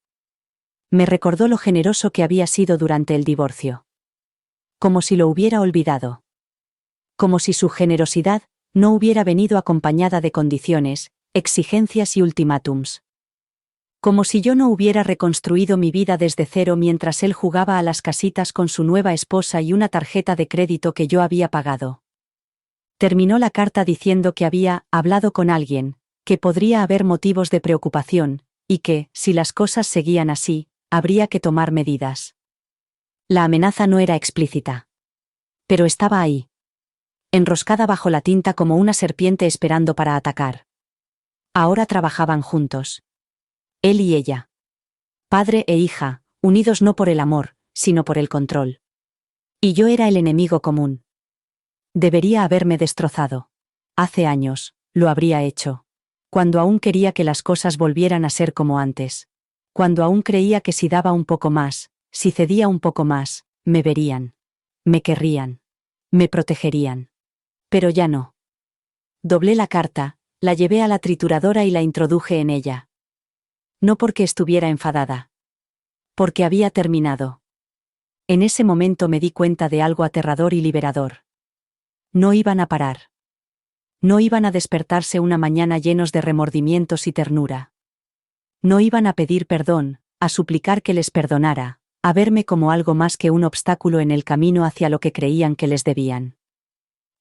Me recordó lo generoso que había sido durante el divorcio. Como si lo hubiera olvidado. Como si su generosidad no hubiera venido acompañada de condiciones, exigencias y ultimátums. Como si yo no hubiera reconstruido mi vida desde cero mientras él jugaba a las casitas con su nueva esposa y una tarjeta de crédito que yo había pagado. Terminó la carta diciendo que había hablado con alguien, que podría haber motivos de preocupación, y que, si las cosas seguían así, habría que tomar medidas. La amenaza no era explícita. Pero estaba ahí. Enroscada bajo la tinta como una serpiente esperando para atacar. Ahora trabajaban juntos. Él y ella. Padre e hija, unidos no por el amor, sino por el control. Y yo era el enemigo común. Debería haberme destrozado. Hace años, lo habría hecho. Cuando aún quería que las cosas volvieran a ser como antes. Cuando aún creía que si daba un poco más, si cedía un poco más, me verían. Me querrían. Me protegerían. Pero ya no. Doblé la carta, la llevé a la trituradora y la introduje en ella. No porque estuviera enfadada. Porque había terminado. En ese momento me di cuenta de algo aterrador y liberador. No iban a parar. No iban a despertarse una mañana llenos de remordimientos y ternura. No iban a pedir perdón, a suplicar que les perdonara, a verme como algo más que un obstáculo en el camino hacia lo que creían que les debían.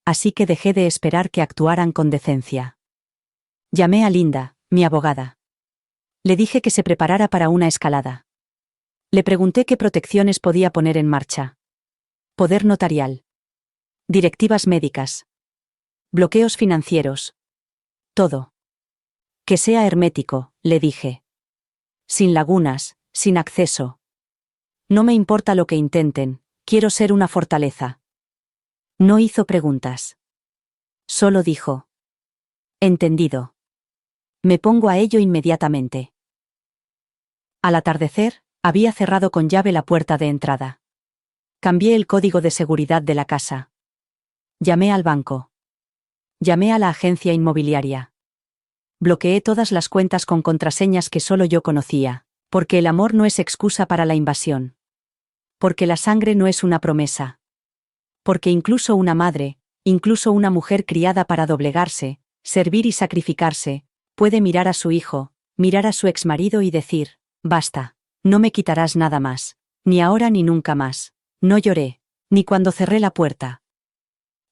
Así que dejé de esperar que actuaran con decencia. Llamé a Linda, mi abogada. Le dije que se preparara para una escalada. Le pregunté qué protecciones podía poner en marcha. Poder notarial. Directivas médicas. Bloqueos financieros. Todo. Que sea hermético, le dije. Sin lagunas, sin acceso. No me importa lo que intenten, quiero ser una fortaleza. No hizo preguntas. Solo dijo. Entendido. Me pongo a ello inmediatamente. Al atardecer, había cerrado con llave la puerta de entrada. Cambié el código de seguridad de la casa. Llamé al banco. Llamé a la agencia inmobiliaria. Bloqueé todas las cuentas con contraseñas que solo yo conocía, porque el amor no es excusa para la invasión. Porque la sangre no es una promesa. Porque incluso una madre, incluso una mujer criada para doblegarse, servir y sacrificarse, puede mirar a su hijo, mirar a su exmarido y decir, basta, no me quitarás nada más, ni ahora ni nunca más. No lloré, ni cuando cerré la puerta.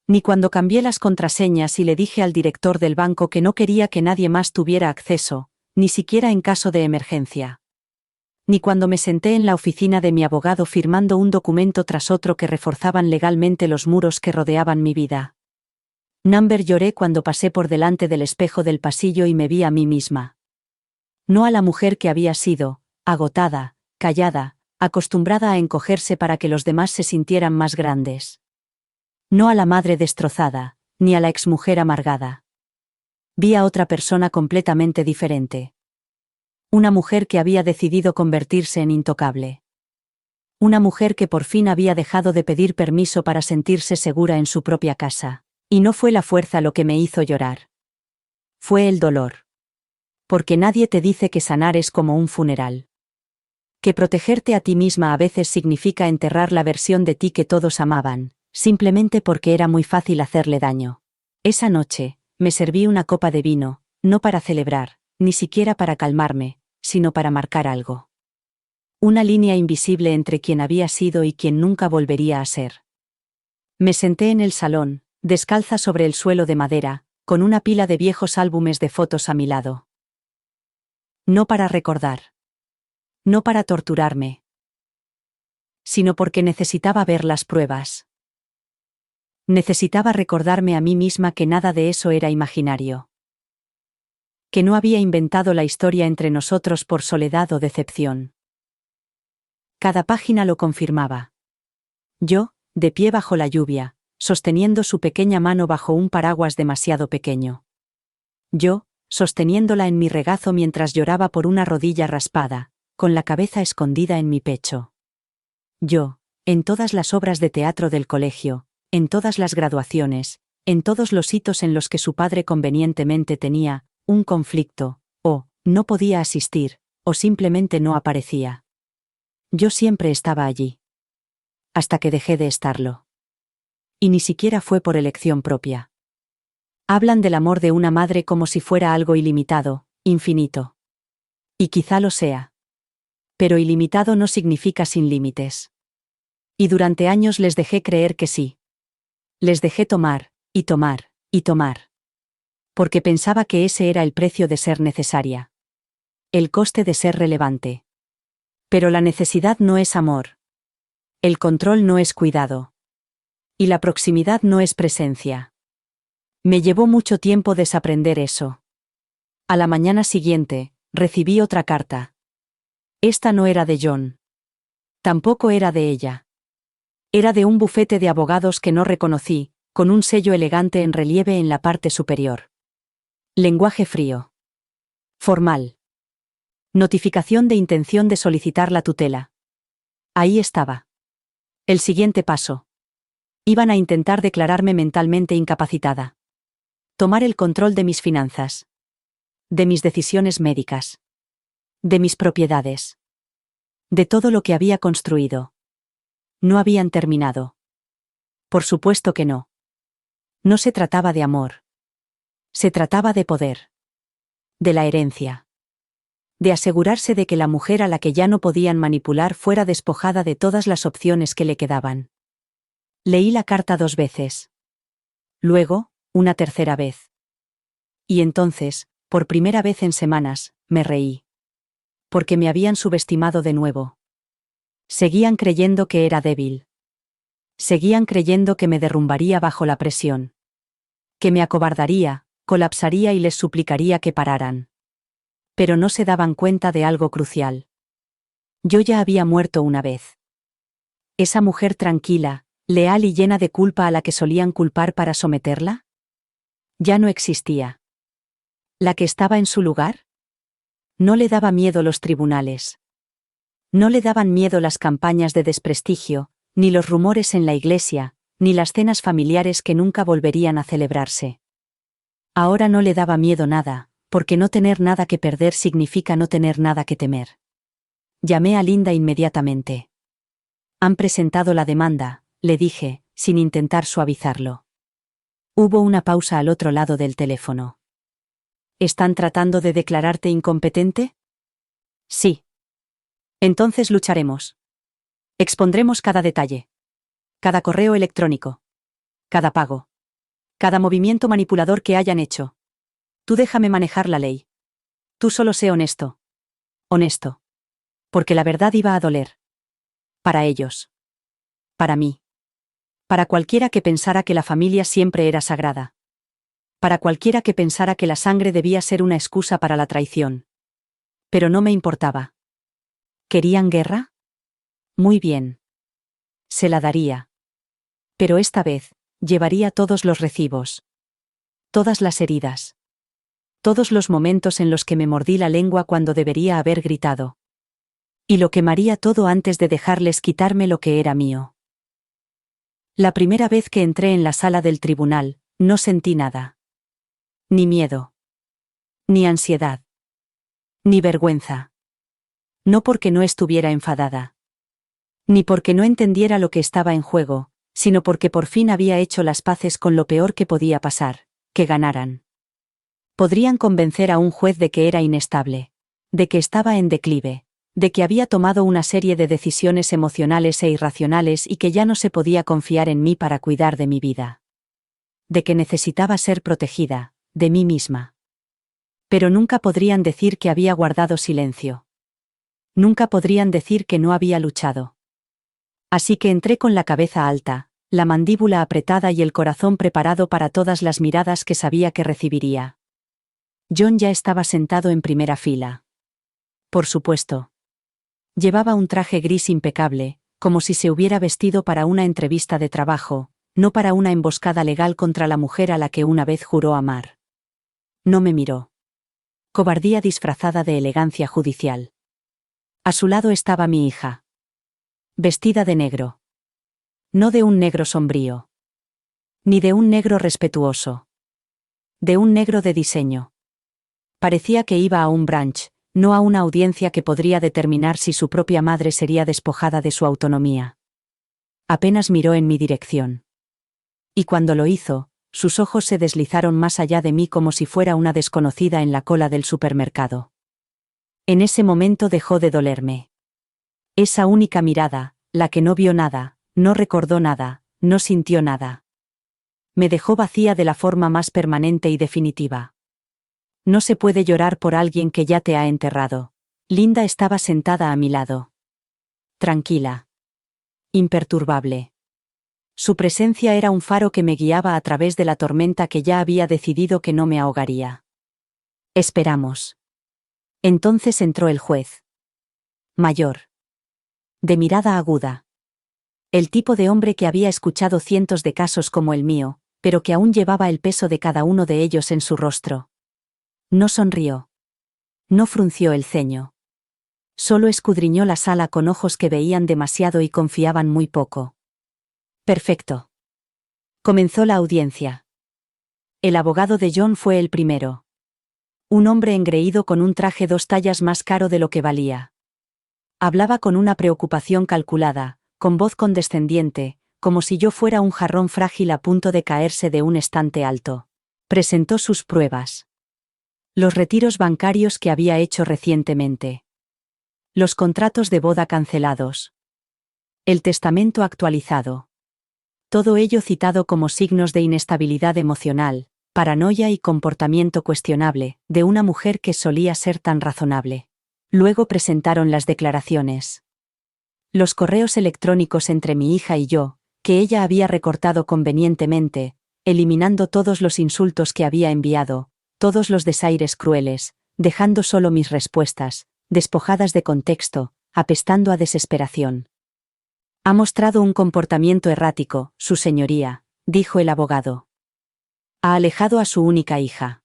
Ni cuando cambié las contraseñas y le dije al director del banco que no quería que nadie más tuviera acceso, ni siquiera en caso de emergencia. Ni cuando me senté en la oficina de mi abogado firmando un documento tras otro que reforzaban legalmente los muros que rodeaban mi vida. Lloré cuando pasé por delante del espejo del pasillo y me vi a mí misma. No a la mujer que había sido, agotada, callada, acostumbrada a encogerse para que los demás se sintieran más grandes. No a la madre destrozada, ni a la exmujer amargada. Vi a otra persona completamente diferente. Una mujer que había decidido convertirse en intocable. Una mujer que por fin había dejado de pedir permiso para sentirse segura en su propia casa. Y no fue la fuerza lo que me hizo llorar. Fue el dolor. Porque nadie te dice que sanar es como un funeral. Que protegerte a ti misma a veces significa enterrar la versión de ti que todos amaban, simplemente porque era muy fácil hacerle daño. Esa noche, me serví una copa de vino, no para celebrar, ni siquiera para calmarme, sino para marcar algo. Una línea invisible entre quien había sido y quien nunca volvería a ser. Me senté en el salón, descalza sobre el suelo de madera, con una pila de viejos álbumes de fotos a mi lado. No para recordar. No para torturarme. Sino porque necesitaba ver las pruebas. Necesitaba recordarme a mí misma que nada de eso era imaginario. Que no había inventado la historia entre nosotros por soledad o decepción. Cada página lo confirmaba. Yo, de pie bajo la lluvia, sosteniendo su pequeña mano bajo un paraguas demasiado pequeño. Yo, sosteniéndola en mi regazo mientras lloraba por una rodilla raspada, con la cabeza escondida en mi pecho. Yo, en todas las obras de teatro del colegio, en todas las graduaciones, en todos los hitos en los que su padre convenientemente tenía un conflicto, o no podía asistir, o simplemente no aparecía. Yo siempre estaba allí. Hasta que dejé de estarlo. Y ni siquiera fue por elección propia. Hablan del amor de una madre como si fuera algo ilimitado, infinito. Y quizá lo sea. Pero ilimitado no significa sin límites. Y durante años les dejé creer que sí. Les dejé tomar, y tomar, y tomar. Porque pensaba que ese era el precio de ser necesaria. El coste de ser relevante. Pero la necesidad no es amor. El control no es cuidado. Y la proximidad no es presencia. Me llevó mucho tiempo desaprender eso. A la mañana siguiente, recibí otra carta. Esta no era de John. Tampoco era de ella. Era de un bufete de abogados que no reconocí, con un sello elegante en relieve en la parte superior. Lenguaje frío. Formal. Notificación de intención de solicitar la tutela. Ahí estaba. El siguiente paso. Iban a intentar declararme mentalmente incapacitada. Tomar el control de mis finanzas. De mis decisiones médicas. De mis propiedades. De todo lo que había construido. No habían terminado. Por supuesto que no. No se trataba de amor. Se trataba de poder. De la herencia. de asegurarse de que la mujer a la que ya no podían manipular fuera despojada de todas las opciones que le quedaban. Leí la carta 2 veces. Luego, una tercera vez. Y entonces, por primera vez en semanas, me reí. Porque me habían subestimado de nuevo. Seguían creyendo que era débil. Seguían creyendo que me derrumbaría bajo la presión. Que me acobardaría, colapsaría y les suplicaría que pararan. Pero no se daban cuenta de algo crucial. Yo ya había muerto una vez. Esa mujer tranquila, leal y llena de culpa a la que solían culpar para someterla, ya no existía. ¿La que estaba en su lugar? No le daba miedo los tribunales. No le daban miedo las campañas de desprestigio, ni los rumores en la iglesia, ni las cenas familiares que nunca volverían a celebrarse. Ahora no le daba miedo nada, porque no tener nada que perder significa no tener nada que temer. Llamé a Linda inmediatamente. Han presentado la demanda, le dije, sin intentar suavizarlo. Hubo una pausa al otro lado del teléfono. ¿Están tratando de declararte incompetente? Sí. Entonces lucharemos. Expondremos cada detalle. Cada correo electrónico. Cada pago. Cada movimiento manipulador que hayan hecho. Tú déjame manejar la ley. Tú solo sé honesto. Honesto. Porque la verdad iba a doler. Para ellos. Para mí. Para cualquiera que pensara que la familia siempre era sagrada. Para cualquiera que pensara que la sangre debía ser una excusa para la traición. Pero no me importaba. ¿Querían guerra? Muy bien. Se la daría. Pero esta vez, llevaría todos los recibos. Todas las heridas. Todos los momentos en los que me mordí la lengua cuando debería haber gritado. Y lo quemaría todo antes de dejarles quitarme lo que era mío. La primera vez que entré en la sala del tribunal, no sentí nada. Ni miedo. Ni ansiedad. Ni vergüenza. No porque no estuviera enfadada. Ni porque no entendiera lo que estaba en juego, sino porque por fin había hecho las paces con lo peor que podía pasar, que ganaran. Podrían convencer a un juez de que era inestable, de que estaba en declive, de que había tomado una serie de decisiones emocionales e irracionales y que ya no se podía confiar en mí para cuidar de mi vida. De que necesitaba ser protegida, de mí misma. Pero nunca podrían decir que había guardado silencio. Nunca podrían decir que no había luchado. Así que entré con la cabeza alta, la mandíbula apretada y el corazón preparado para todas las miradas que sabía que recibiría. John ya estaba sentado en primera fila. Por supuesto. Llevaba un traje gris impecable, como si se hubiera vestido para una entrevista de trabajo, no para una emboscada legal contra la mujer a la que una vez juró amar. No me miró. Cobardía disfrazada de elegancia judicial. A su lado estaba mi hija. Vestida de negro. No de un negro sombrío. Ni de un negro respetuoso. De un negro de diseño. Parecía que iba a un brunch, no a una audiencia que podría determinar si su propia madre sería despojada de su autonomía. Apenas miró en mi dirección. Y cuando lo hizo, sus ojos se deslizaron más allá de mí como si fuera una desconocida en la cola del supermercado. En ese momento dejó de dolerme. Esa única mirada, la que no vio nada, no recordó nada, no sintió nada. Me dejó vacía de la forma más permanente y definitiva. No se puede llorar por alguien que ya te ha enterrado. Linda estaba sentada a mi lado. Tranquila. Imperturbable. Su presencia era un faro que me guiaba a través de la tormenta que ya había decidido que no me ahogaría. Esperamos. Entonces entró el juez. Mayor. De mirada aguda. El tipo de hombre que había escuchado cientos de casos como el mío, pero que aún llevaba el peso de cada uno de ellos en su rostro. No sonrió. No frunció el ceño. Solo escudriñó la sala con ojos que veían demasiado y confiaban muy poco. Perfecto. Comenzó la audiencia. El abogado de John fue el primero. Un hombre engreído con un traje 2 tallas más caro de lo que valía. Hablaba con una preocupación calculada, con voz condescendiente, como si yo fuera un jarrón frágil a punto de caerse de un estante alto. Presentó sus pruebas. Los retiros bancarios que había hecho recientemente. Los contratos de boda cancelados. El testamento actualizado. Todo ello citado como signos de inestabilidad emocional, paranoia y comportamiento cuestionable, de una mujer que solía ser tan razonable. Luego presentaron las declaraciones. Los correos electrónicos entre mi hija y yo, que ella había recortado convenientemente, eliminando todos los insultos que había enviado, todos los desaires crueles, dejando solo mis respuestas, despojadas de contexto, apestando a desesperación. Ha mostrado un comportamiento errático, su señoría, dijo el abogado. Ha alejado a su única hija.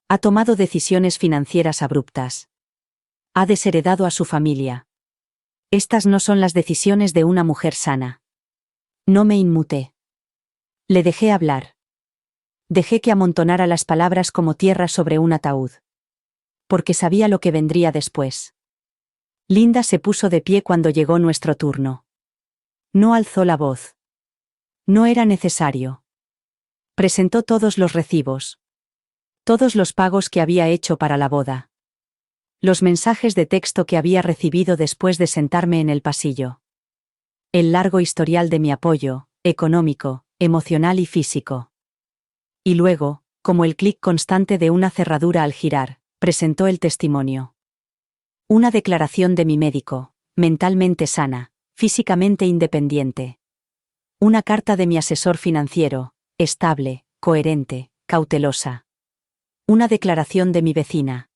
Ha tomado decisiones financieras abruptas. Ha desheredado a su familia. Estas no son las decisiones de una mujer sana. No me inmuté. Le dejé hablar. Dejé que amontonara las palabras como tierra sobre un ataúd. Porque sabía lo que vendría después. Linda se puso de pie cuando llegó nuestro turno. No alzó la voz. No era necesario. Presentó todos los recibos. Todos los pagos que había hecho para la boda. Los mensajes de texto que había recibido después de sentarme en el pasillo. El largo historial de mi apoyo, económico, emocional y físico. Y luego, como el clic constante de una cerradura al girar, presentó el testimonio. Una declaración de mi médico, mentalmente sana, físicamente independiente. Una carta de mi asesor financiero, estable, coherente, cautelosa. Una declaración de mi vecina.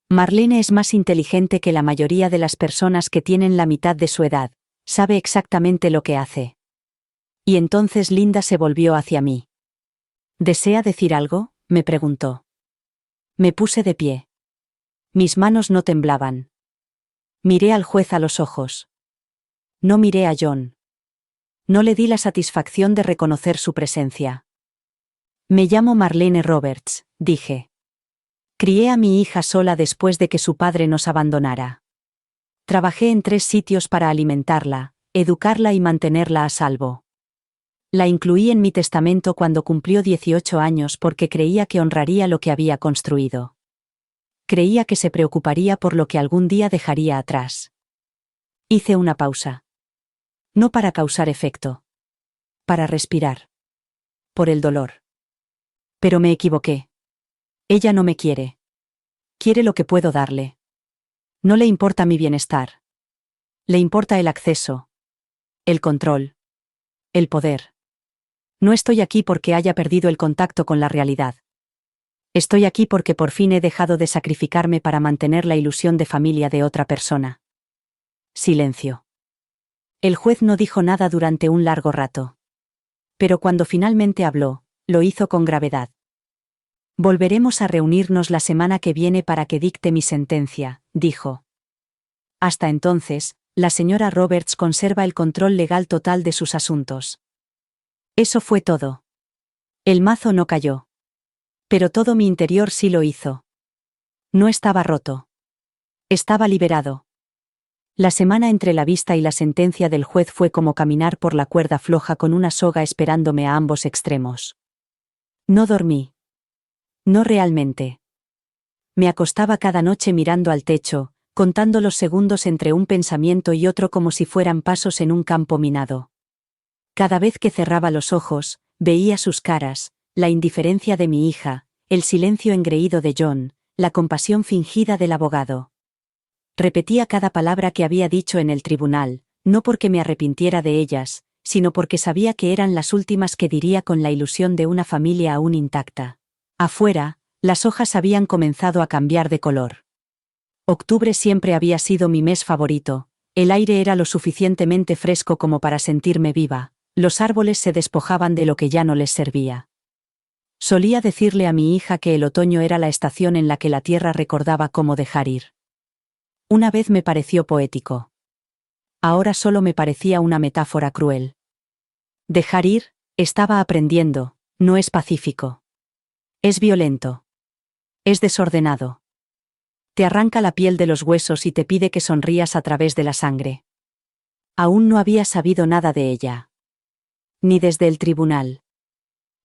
Marlene es más inteligente que la mayoría de las personas que tienen la mitad de su edad, sabe exactamente lo que hace. Y entonces Linda se volvió hacia mí. ¿Desea decir algo?, me preguntó. Me puse de pie. Mis manos no temblaban. Miré al juez a los ojos. No miré a John. No le di la satisfacción de reconocer su presencia. Me llamo Marlene Roberts, dije. Crié a mi hija sola después de que su padre nos abandonara. Trabajé en 3 sitios para alimentarla, educarla y mantenerla a salvo. La incluí en mi testamento cuando cumplió 18 años porque creía que honraría lo que había construido. Creía que se preocuparía por lo que algún día dejaría atrás. Hice una pausa. No para causar efecto. Para respirar. Por el dolor. Pero me equivoqué. Ella no me quiere. Quiere lo que puedo darle. No le importa mi bienestar. Le importa el acceso. El control. El poder. No estoy aquí porque haya perdido el contacto con la realidad. Estoy aquí porque por fin he dejado de sacrificarme para mantener la ilusión de familia de otra persona. Silencio. El juez no dijo nada durante un largo rato. Pero cuando finalmente habló, lo hizo con gravedad. Volveremos a reunirnos la semana que viene para que dicte mi sentencia, dijo. Hasta entonces, la señora Roberts conserva el control legal total de sus asuntos. Eso fue todo. El mazo no cayó. Pero todo mi interior sí lo hizo. No estaba roto. Estaba liberado. La semana entre la vista y la sentencia del juez fue como caminar por la cuerda floja con una soga esperándome a ambos extremos. No dormí. No realmente. Me acostaba cada noche mirando al techo, contando los segundos entre un pensamiento y otro como si fueran pasos en un campo minado. Cada vez que cerraba los ojos, veía sus caras, la indiferencia de mi hija, el silencio engreído de John, la compasión fingida del abogado. Repetía cada palabra que había dicho en el tribunal, no porque me arrepintiera de ellas, sino porque sabía que eran las últimas que diría con la ilusión de una familia aún intacta. Afuera, las hojas habían comenzado a cambiar de color. Octubre siempre había sido mi mes favorito, el aire era lo suficientemente fresco como para sentirme viva, los árboles se despojaban de lo que ya no les servía. Solía decirle a mi hija que el otoño era la estación en la que la tierra recordaba cómo dejar ir. Una vez me pareció poético. Ahora solo me parecía una metáfora cruel. Dejar ir, estaba aprendiendo, no es pacífico. Es violento. Es desordenado. Te arranca la piel de los huesos y te pide que sonrías a través de la sangre. Aún no había sabido nada de ella. Ni desde el tribunal.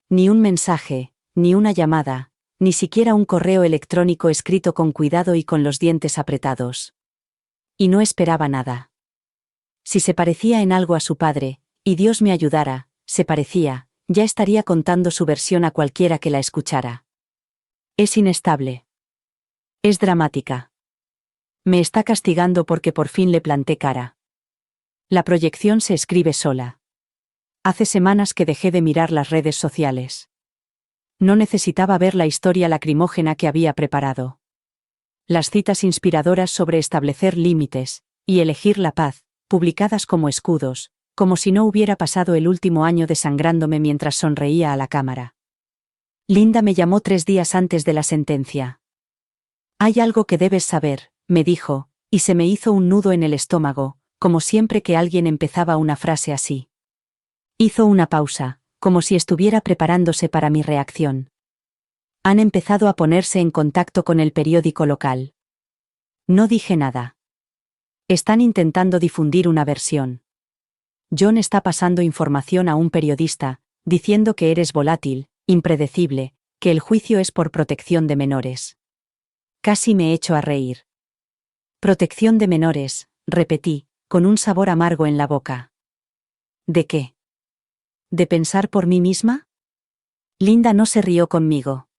Ni un mensaje, ni una llamada, ni siquiera un correo electrónico escrito con cuidado y con los dientes apretados. Y no esperaba nada. Si se parecía en algo a su padre, y Dios me ayudara, se parecía, ya estaría contando su versión a cualquiera que la escuchara. Es inestable. Es dramática. Me está castigando porque por fin le planté cara. La proyección se escribe sola. Hace semanas que dejé de mirar las redes sociales. No necesitaba ver la historia lacrimógena que había preparado. Las citas inspiradoras sobre establecer límites y elegir la paz, publicadas como escudos, como si no hubiera pasado el último año desangrándome mientras sonreía a la cámara. Linda me llamó 3 días antes de la sentencia. Hay algo que debes saber, me dijo, y se me hizo un nudo en el estómago, como siempre que alguien empezaba una frase así. Hizo una pausa, como si estuviera preparándose para mi reacción. Han empezado a ponerse en contacto con el periódico local. No dije nada. Están intentando difundir una versión. John está pasando información a un periodista, diciendo que eres volátil, impredecible, que el juicio es por protección de menores. Casi me echo a reír. Protección de menores, repetí, con un sabor amargo en la boca. ¿De qué? ¿De pensar por mí misma? Linda no se rió conmigo.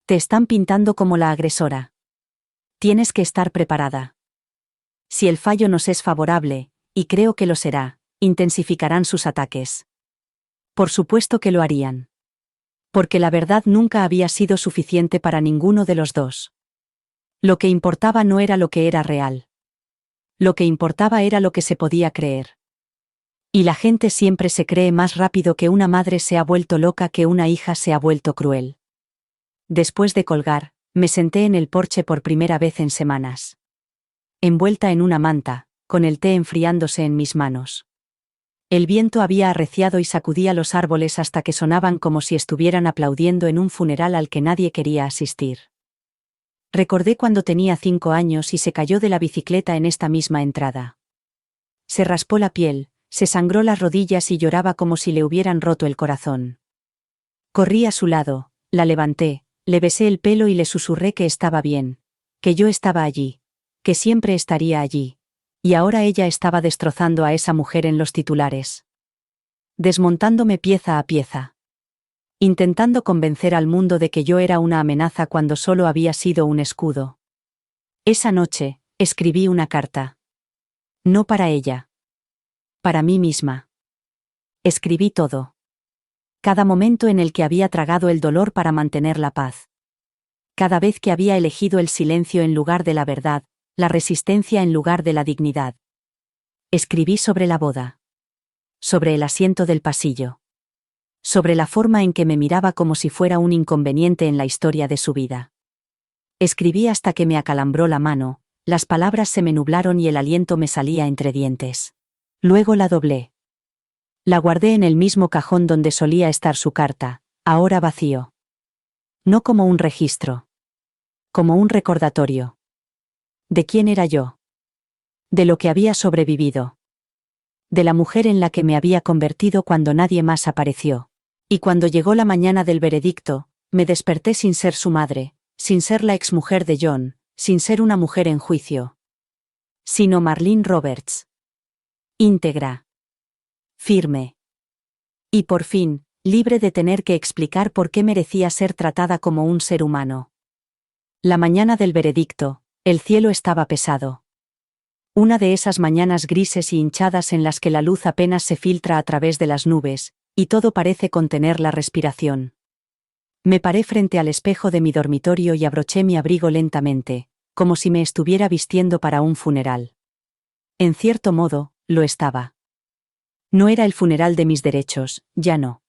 Te están pintando como la agresora. Tienes que estar preparada. Si el fallo nos es favorable, y creo que lo será, intensificarán sus ataques. Por supuesto que lo harían. Porque la verdad nunca había sido suficiente para ninguno de los dos. Lo que importaba no era lo que era real. Lo que importaba era lo que se podía creer. Y la gente siempre se cree más rápido que una madre se ha vuelto loca que una hija se ha vuelto cruel. Después de colgar, me senté en el porche por primera vez en semanas. Envuelta en una manta, con el té enfriándose en mis manos. El viento había arreciado y sacudía los árboles hasta que sonaban como si estuvieran aplaudiendo en un funeral al que nadie quería asistir. Recordé cuando tenía 5 años y se cayó de la bicicleta en esta misma entrada. Se raspó la piel, se sangró las rodillas y lloraba como si le hubieran roto el corazón. Corrí a su lado, la levanté, le besé el pelo y le susurré que estaba bien, que yo estaba allí, que siempre estaría allí. Y ahora ella estaba destrozando a esa mujer en los titulares. Desmontándome pieza a pieza. Intentando convencer al mundo de que yo era una amenaza cuando solo había sido un escudo. Esa noche, escribí una carta. No para ella. Para mí misma. Escribí todo. Cada momento en el que había tragado el dolor para mantener la paz. Cada vez que había elegido el silencio en lugar de la verdad, la resistencia en lugar de la dignidad. Escribí sobre la boda. Sobre el asiento del pasillo. Sobre la forma en que me miraba como si fuera un inconveniente en la historia de su vida. Escribí hasta que me acalambró la mano, las palabras se me nublaron y el aliento me salía entre dientes. Luego la doblé. La guardé en el mismo cajón donde solía estar su carta, ahora vacío. No como un registro. Como un recordatorio. ¿De quién era yo? De lo que había sobrevivido. De la mujer en la que me había convertido cuando nadie más apareció. Y cuando llegó la mañana del veredicto, me desperté sin ser su madre, sin ser la exmujer de John, sin ser una mujer en juicio. Sino Marlene Roberts. Íntegra. Firme. Y por fin, libre de tener que explicar por qué merecía ser tratada como un ser humano. La mañana del veredicto, el cielo estaba pesado. Una de esas mañanas grises y hinchadas en las que la luz apenas se filtra a través de las nubes, y todo parece contener la respiración. Me paré frente al espejo de mi dormitorio y abroché mi abrigo lentamente, como si me estuviera vistiendo para un funeral. En cierto modo, lo estaba. No era el funeral de mis derechos, ya no.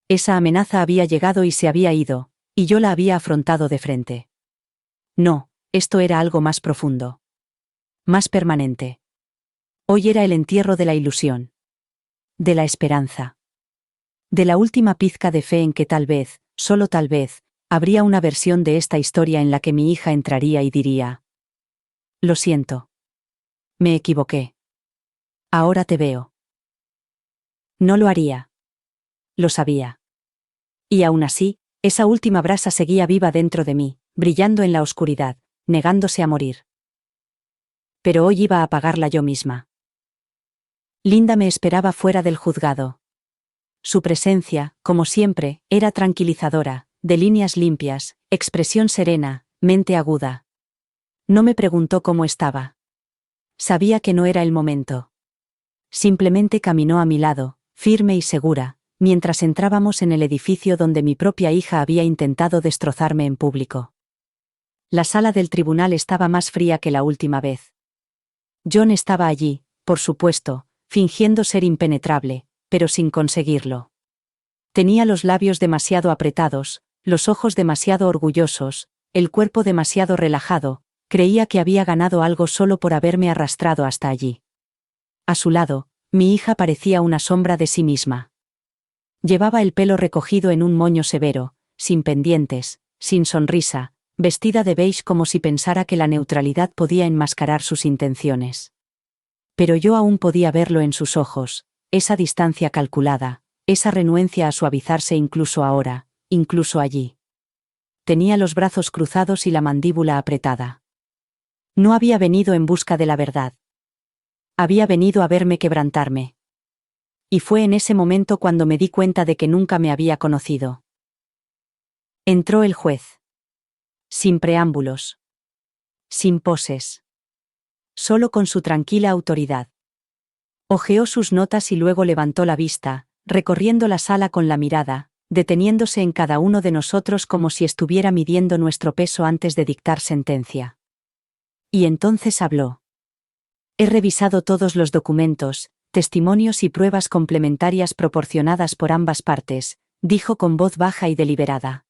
Esa amenaza había llegado y se había ido, y yo la había afrontado de frente. No, esto era algo más profundo. Más permanente. Hoy era el entierro de la ilusión. De la esperanza. De la última pizca de fe en que tal vez, solo tal vez, habría una versión de esta historia en la que mi hija entraría y diría: lo siento. Me equivoqué. Ahora te veo. No lo haría. Lo sabía. Y aún así, Esa última brasa seguía viva dentro de mí, brillando en la oscuridad, negándose a morir. Pero hoy iba a apagarla yo misma. Linda me esperaba fuera del juzgado. Su presencia, como siempre, era tranquilizadora, de líneas limpias, expresión serena, mente aguda. No me preguntó cómo estaba. Sabía que no era el momento. Simplemente caminó a mi lado, firme y segura, mientras entrábamos en el edificio donde mi propia hija había intentado destrozarme en público. La sala del tribunal estaba más fría que la última vez. John estaba allí, por supuesto, fingiendo ser impenetrable, pero sin conseguirlo. Tenía los labios demasiado apretados, los ojos demasiado orgullosos, el cuerpo demasiado relajado, creía que había ganado algo solo por haberme arrastrado hasta allí. A su lado, mi hija parecía una sombra de sí misma. Llevaba el pelo recogido en un moño severo, sin pendientes, sin sonrisa, vestida de beige como si pensara que la neutralidad podía enmascarar sus intenciones. Pero yo aún podía verlo en sus ojos, esa distancia calculada, esa renuencia a suavizarse incluso ahora, incluso allí. Tenía los brazos cruzados y la mandíbula apretada. No había venido en busca de la verdad. Había venido a verme quebrantarme. Y fue en ese momento cuando me di cuenta de que nunca me había conocido. Entró el juez. Sin preámbulos. Sin poses. Solo con su tranquila autoridad. Hojeó sus notas y luego levantó la vista, recorriendo la sala con la mirada, deteniéndose en cada uno de nosotros como si estuviera midiendo nuestro peso antes de dictar sentencia. Y entonces habló. He revisado todos los documentos, testimonios y pruebas complementarias proporcionadas por ambas partes, dijo con voz baja y deliberada.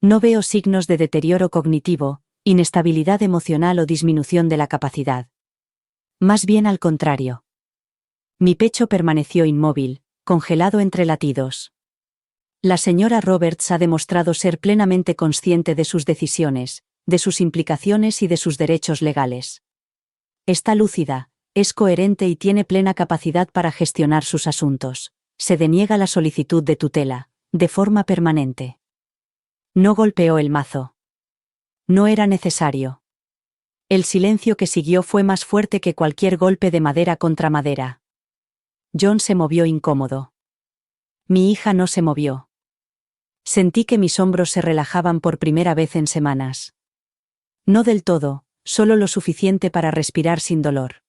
No veo signos de deterioro cognitivo, inestabilidad emocional o disminución de la capacidad. Más bien al contrario. Mi pecho permaneció inmóvil, congelado entre latidos. La señora Roberts ha demostrado ser plenamente consciente de sus decisiones, de sus implicaciones y de sus derechos legales. Está lúcida, es coherente y tiene plena capacidad para gestionar sus asuntos. Se deniega la solicitud de tutela, de forma permanente. No golpeó el mazo. No era necesario. El silencio que siguió fue más fuerte que cualquier golpe de madera contra madera. John se movió incómodo. Mi hija no se movió. Sentí que mis hombros se relajaban por primera vez en semanas. No del todo, solo lo suficiente para respirar sin dolor.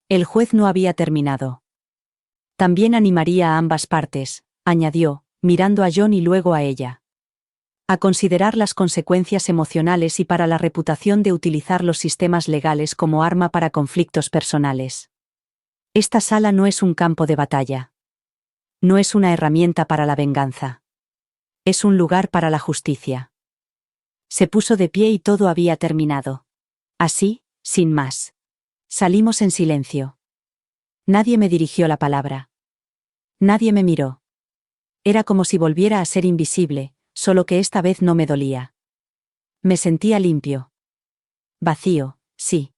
El juez no había terminado. También animaría a ambas partes, añadió, mirando a John y luego a ella. A considerar las consecuencias emocionales y para la reputación de utilizar los sistemas legales como arma para conflictos personales. Esta sala no es un campo de batalla. No es una herramienta para la venganza. Es un lugar para la justicia. Se puso de pie y todo había terminado. Así, sin más. Salimos en silencio. Nadie me dirigió la palabra. Nadie me miró. Era como si volviera a ser invisible, solo que esta vez no me dolía. Me sentía limpio. Vacío, sí.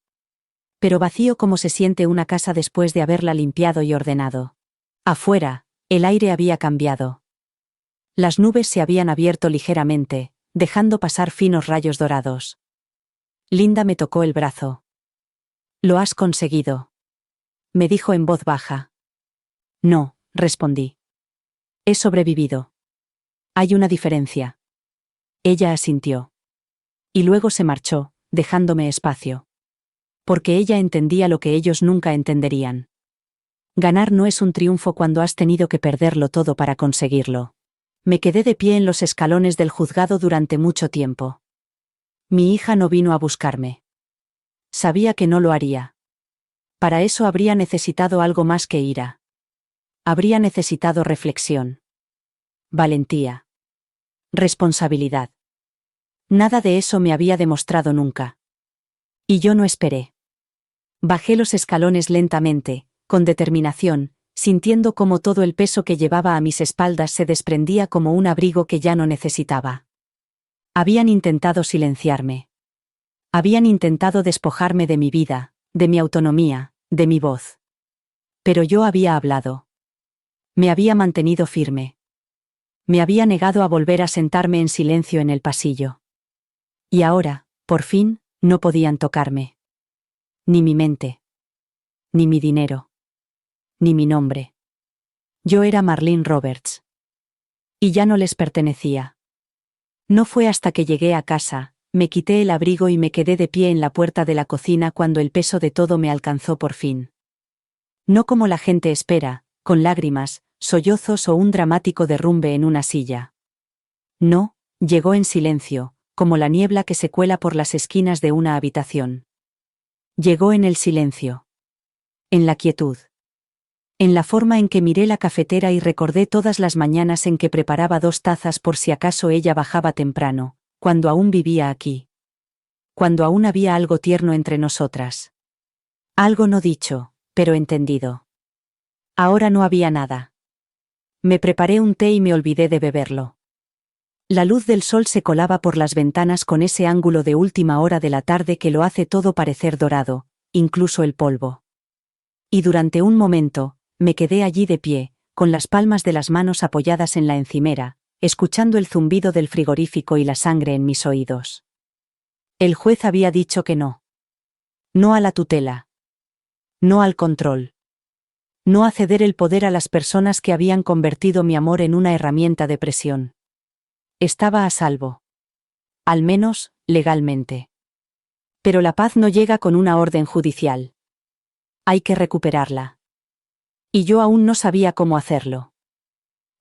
Pero vacío como se siente una casa después de haberla limpiado y ordenado. Afuera, el aire había cambiado. Las nubes se habían abierto ligeramente, dejando pasar finos rayos dorados. Linda me tocó el brazo. «Lo has conseguido», me dijo en voz baja. «No», respondí. «He sobrevivido. Hay una diferencia». Ella asintió. Y luego se marchó, dejándome espacio. Porque ella entendía lo que ellos nunca entenderían. Ganar no es un triunfo cuando has tenido que perderlo todo para conseguirlo. Me quedé de pie en los escalones del juzgado durante mucho tiempo. Mi hija no vino a buscarme. Sabía que no lo haría. Para eso habría necesitado algo más que ira. Habría necesitado reflexión. Valentía. Responsabilidad. Nada de eso me había demostrado nunca. Y yo no esperé. Bajé los escalones lentamente, con determinación, sintiendo cómo todo el peso que llevaba a mis espaldas se desprendía como un abrigo que ya no necesitaba. Habían intentado silenciarme. Habían intentado despojarme de mi vida, de mi autonomía, de mi voz. Pero yo había hablado. Me había mantenido firme. Me había negado a volver a sentarme en silencio en el pasillo. Y ahora, por fin, no podían tocarme. Ni mi mente. Ni mi dinero. Ni mi nombre. Yo era Marlene Roberts. Y ya no les pertenecía. No fue hasta que llegué a casa, me quité el abrigo y me quedé de pie en la puerta de la cocina cuando el peso de todo me alcanzó por fin. No como la gente espera, con lágrimas, sollozos o un dramático derrumbe en una silla. No, llegó en silencio, como la niebla que se cuela por las esquinas de una habitación. Llegó en el silencio. En la quietud. En la forma en que miré la cafetera y recordé todas las mañanas en que preparaba 2 tazas por si acaso ella bajaba temprano, cuando aún vivía aquí. Cuando aún había algo tierno entre nosotras. Algo no dicho, pero entendido. Ahora no había nada. Me preparé un té y me olvidé de beberlo. La luz del sol se colaba por las ventanas con ese ángulo de última hora de la tarde que lo hace todo parecer dorado, incluso el polvo. Y durante un momento, me quedé allí de pie, con las palmas de las manos apoyadas en la encimera, escuchando el zumbido del frigorífico y la sangre en mis oídos. El juez había dicho que no. No a la tutela. No al control. No a ceder el poder a las personas que habían convertido mi amor en una herramienta de presión. Estaba a salvo. Al menos, legalmente. Pero la paz no llega con una orden judicial. Hay que recuperarla. Y yo aún no sabía cómo hacerlo.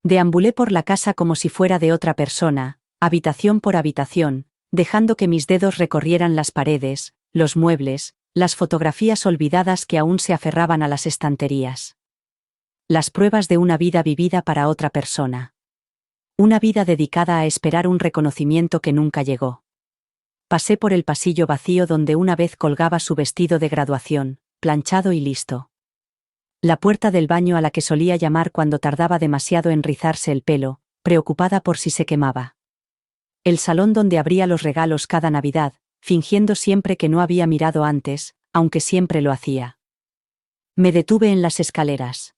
Deambulé por la casa como si fuera de otra persona, habitación por habitación, dejando que mis dedos recorrieran las paredes, los muebles, las fotografías olvidadas que aún se aferraban a las estanterías. Las pruebas de una vida vivida para otra persona. Una vida dedicada a esperar un reconocimiento que nunca llegó. Pasé por el pasillo vacío donde una vez colgaba su vestido de graduación, planchado y listo. La puerta del baño a la que solía llamar cuando tardaba demasiado en rizarse el pelo, preocupada por si se quemaba. El salón donde abría los regalos cada Navidad, fingiendo siempre que no había mirado antes, aunque siempre lo hacía. Me detuve en las escaleras.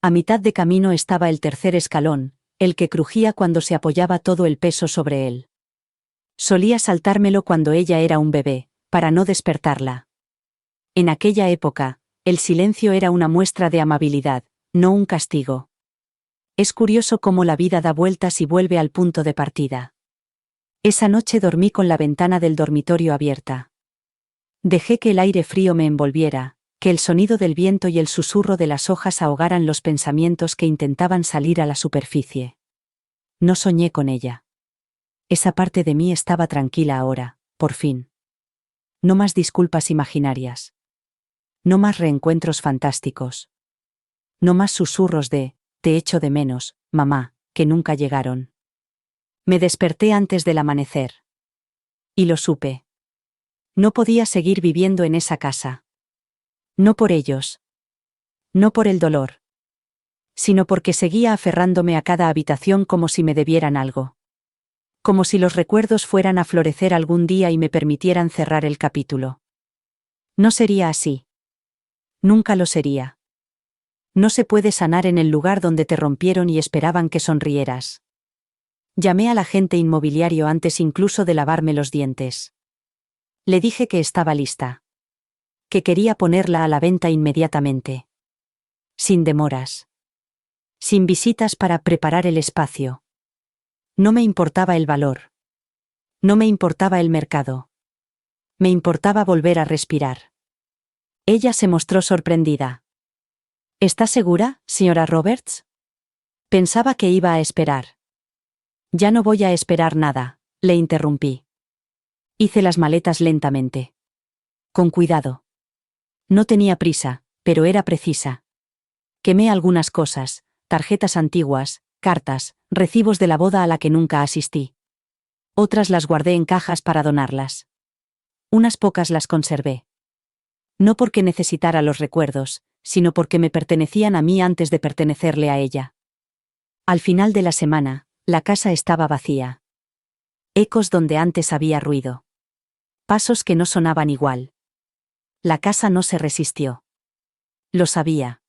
A mitad de camino estaba el tercer escalón, el que crujía cuando se apoyaba todo el peso sobre él. Solía saltármelo cuando ella era un bebé, para no despertarla. En aquella época, el silencio era una muestra de amabilidad, no un castigo. Es curioso cómo la vida da vueltas y vuelve al punto de partida. Esa noche dormí con la ventana del dormitorio abierta. Dejé que el aire frío me envolviera, que el sonido del viento y el susurro de las hojas ahogaran los pensamientos que intentaban salir a la superficie. No soñé con ella. Esa parte de mí estaba tranquila ahora, por fin. No más disculpas imaginarias. No más reencuentros fantásticos. No más susurros de, te echo de menos, mamá, que nunca llegaron. Me desperté antes del amanecer. Y lo supe. No podía seguir viviendo en esa casa. No por ellos. No por el dolor. Sino porque seguía aferrándome a cada habitación como si me debieran algo. Como si los recuerdos fueran a florecer algún día y me permitieran cerrar el capítulo. No sería así. Nunca lo sería. No se puede sanar en el lugar donde te rompieron y esperaban que sonrieras. Llamé al agente inmobiliario antes incluso de lavarme los dientes. Le dije que estaba lista. Que quería ponerla a la venta inmediatamente. Sin demoras. Sin visitas para preparar el espacio. No me importaba el valor. No me importaba el mercado. Me importaba volver a respirar. Ella se mostró sorprendida. ¿Está segura, señora Roberts? Pensaba que iba a esperar. Ya no voy a esperar nada, le interrumpí. Hice las maletas lentamente. Con cuidado. No tenía prisa, pero era precisa. Quemé algunas cosas, tarjetas antiguas, cartas, recibos de la boda a la que nunca asistí. Otras las guardé en cajas para donarlas. Unas pocas las conservé. No porque necesitara los recuerdos, sino porque me pertenecían a mí antes de pertenecerle a ella. Al final de la semana, la casa estaba vacía. Ecos donde antes había ruido. Pasos que no sonaban igual. La casa no se resistió. Lo sabía.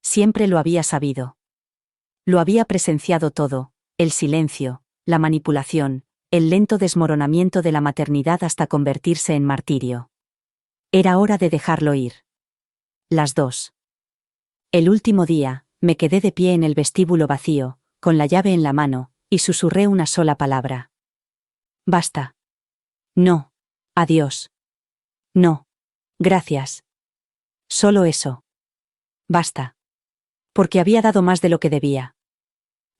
Siempre lo había sabido. Lo había presenciado todo, el silencio, la manipulación, el lento desmoronamiento de la maternidad hasta convertirse en martirio. Era hora de dejarlo ir. Las 2. El último día, me quedé de pie en el vestíbulo vacío, con la llave en la mano, y susurré una sola palabra. Basta. No. Adiós. No. Gracias. Solo eso. Basta. Porque había dado más de lo que debía.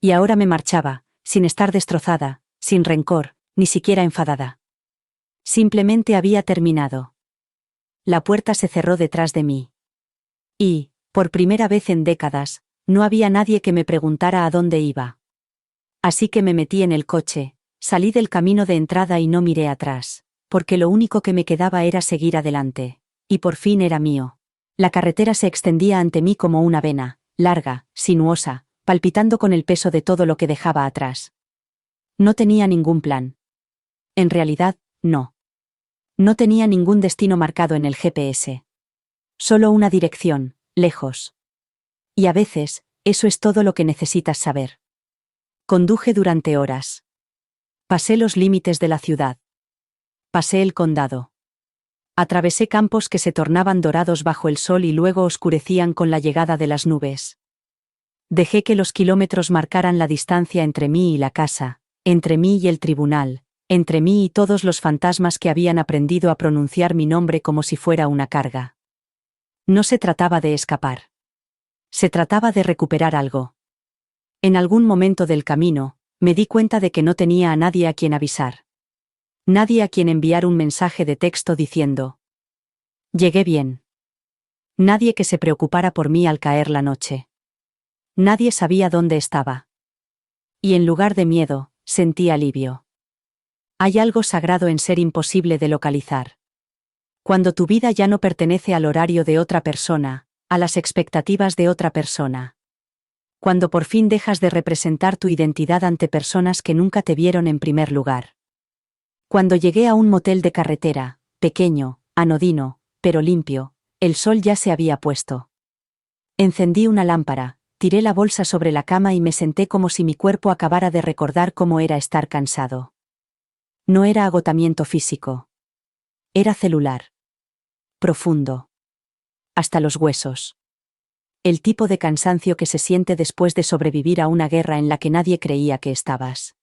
Y ahora me marchaba, sin estar destrozada, sin rencor, ni siquiera enfadada. Simplemente había terminado. La puerta se cerró detrás de mí. Y, por primera vez en décadas, no había nadie que me preguntara a dónde iba. Así que me metí en el coche, salí del camino de entrada y no miré atrás, porque lo único que me quedaba era seguir adelante. Y por fin era mío. La carretera se extendía ante mí como una vena, larga, sinuosa, palpitando con el peso de todo lo que dejaba atrás. No tenía ningún plan. En realidad, no. No tenía ningún destino marcado en el GPS. Solo una dirección, lejos. Y a veces, eso es todo lo que necesitas saber. Conduje durante horas. Pasé los límites de la ciudad. Pasé el condado. Atravesé campos que se tornaban dorados bajo el sol y luego oscurecían con la llegada de las nubes. Dejé que los kilómetros marcaran la distancia entre mí y la casa, entre mí y el tribunal, entre mí y todos los fantasmas que habían aprendido a pronunciar mi nombre como si fuera una carga. No se trataba de escapar. Se trataba de recuperar algo. En algún momento del camino, me di cuenta de que no tenía a nadie a quien avisar. Nadie a quien enviar un mensaje de texto diciendo: llegué bien. Nadie que se preocupara por mí al caer la noche. Nadie sabía dónde estaba. Y en lugar de miedo, sentí alivio. Hay algo sagrado en ser imposible de localizar. Cuando tu vida ya no pertenece al horario de otra persona, a las expectativas de otra persona. Cuando por fin dejas de representar tu identidad ante personas que nunca te vieron en primer lugar. Cuando llegué a un motel de carretera, pequeño, anodino, pero limpio, el sol ya se había puesto. Encendí una lámpara, tiré la bolsa sobre la cama y me senté como si mi cuerpo acabara de recordar cómo era estar cansado. No era agotamiento físico. Era celular. Profundo. Hasta los huesos. El tipo de cansancio que se siente después de sobrevivir a una guerra en la que nadie creía que estabas.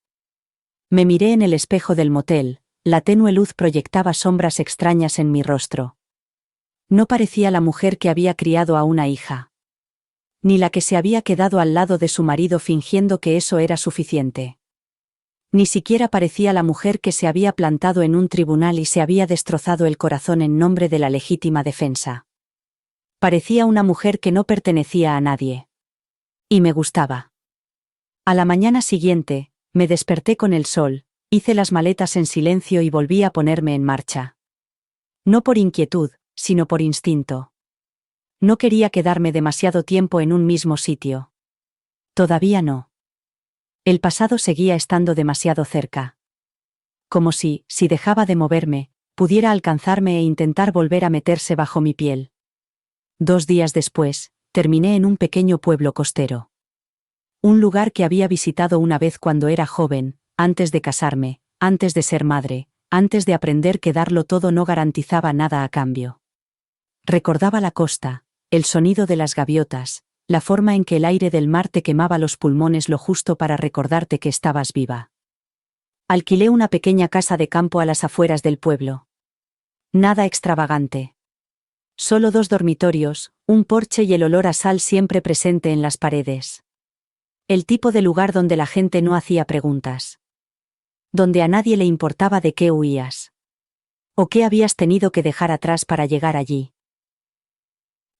Me miré en el espejo del motel, la tenue luz proyectaba sombras extrañas en mi rostro. No parecía la mujer que había criado a una hija. Ni la que se había quedado al lado de su marido fingiendo que eso era suficiente. Ni siquiera parecía la mujer que se había plantado en un tribunal y se había destrozado el corazón en nombre de la legítima defensa. Parecía una mujer que no pertenecía a nadie. Y me gustaba. A la mañana siguiente, me desperté con el sol, hice las maletas en silencio y volví a ponerme en marcha. No por inquietud, sino por instinto. No quería quedarme demasiado tiempo en un mismo sitio. Todavía no. El pasado seguía estando demasiado cerca. Como si dejaba de moverme, pudiera alcanzarme e intentar volver a meterse bajo mi piel. 2 días después, terminé en un pequeño pueblo costero. Un lugar que había visitado una vez cuando era joven, antes de casarme, antes de ser madre, antes de aprender que darlo todo no garantizaba nada a cambio. Recordaba la costa, el sonido de las gaviotas, la forma en que el aire del mar te quemaba los pulmones lo justo para recordarte que estabas viva. Alquilé una pequeña casa de campo a las afueras del pueblo. Nada extravagante. Solo 2 dormitorios, un porche y el olor a sal siempre presente en las paredes. El tipo de lugar donde la gente no hacía preguntas. Donde a nadie le importaba de qué huías. O qué habías tenido que dejar atrás para llegar allí.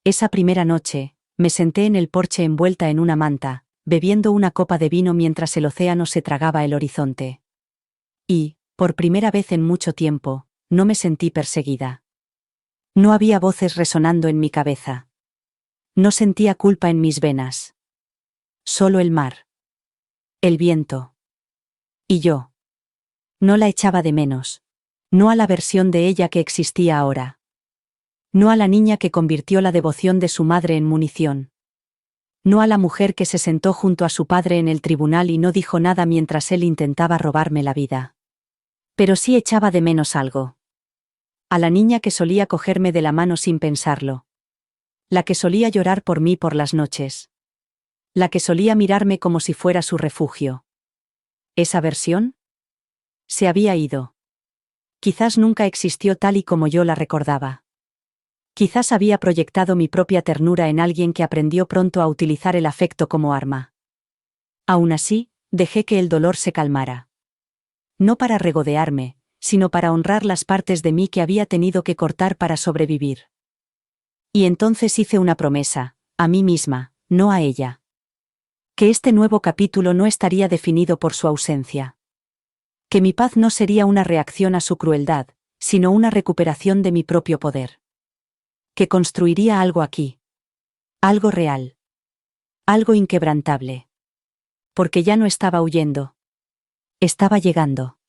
Esa primera noche, me senté en el porche envuelta en una manta, bebiendo una copa de vino mientras el océano se tragaba el horizonte. Y, por primera vez en mucho tiempo, no me sentí perseguida. No había voces resonando en mi cabeza. No sentía culpa en mis venas. Solo el mar. El viento. Y yo. No la echaba de menos. No a la versión de ella que existía ahora. No a la niña que convirtió la devoción de su madre en munición. No a la mujer que se sentó junto a su padre en el tribunal y no dijo nada mientras él intentaba robarme la vida. Pero sí echaba de menos algo. A la niña que solía cogerme de la mano sin pensarlo. La que solía llorar por mí por las noches. La que solía mirarme como si fuera su refugio. ¿Esa versión? Se había ido. Quizás nunca existió tal y como yo la recordaba. Quizás había proyectado mi propia ternura en alguien que aprendió pronto a utilizar el afecto como arma. Aún así, dejé que el dolor se calmara. No para regodearme, sino para honrar las partes de mí que había tenido que cortar para sobrevivir. Y entonces hice una promesa, a mí misma, no a ella. Que este nuevo capítulo no estaría definido por su ausencia. Que mi paz no sería una reacción a su crueldad, sino una recuperación de mi propio poder. Que construiría algo aquí. Algo real. Algo inquebrantable. Porque ya no estaba huyendo. Estaba llegando.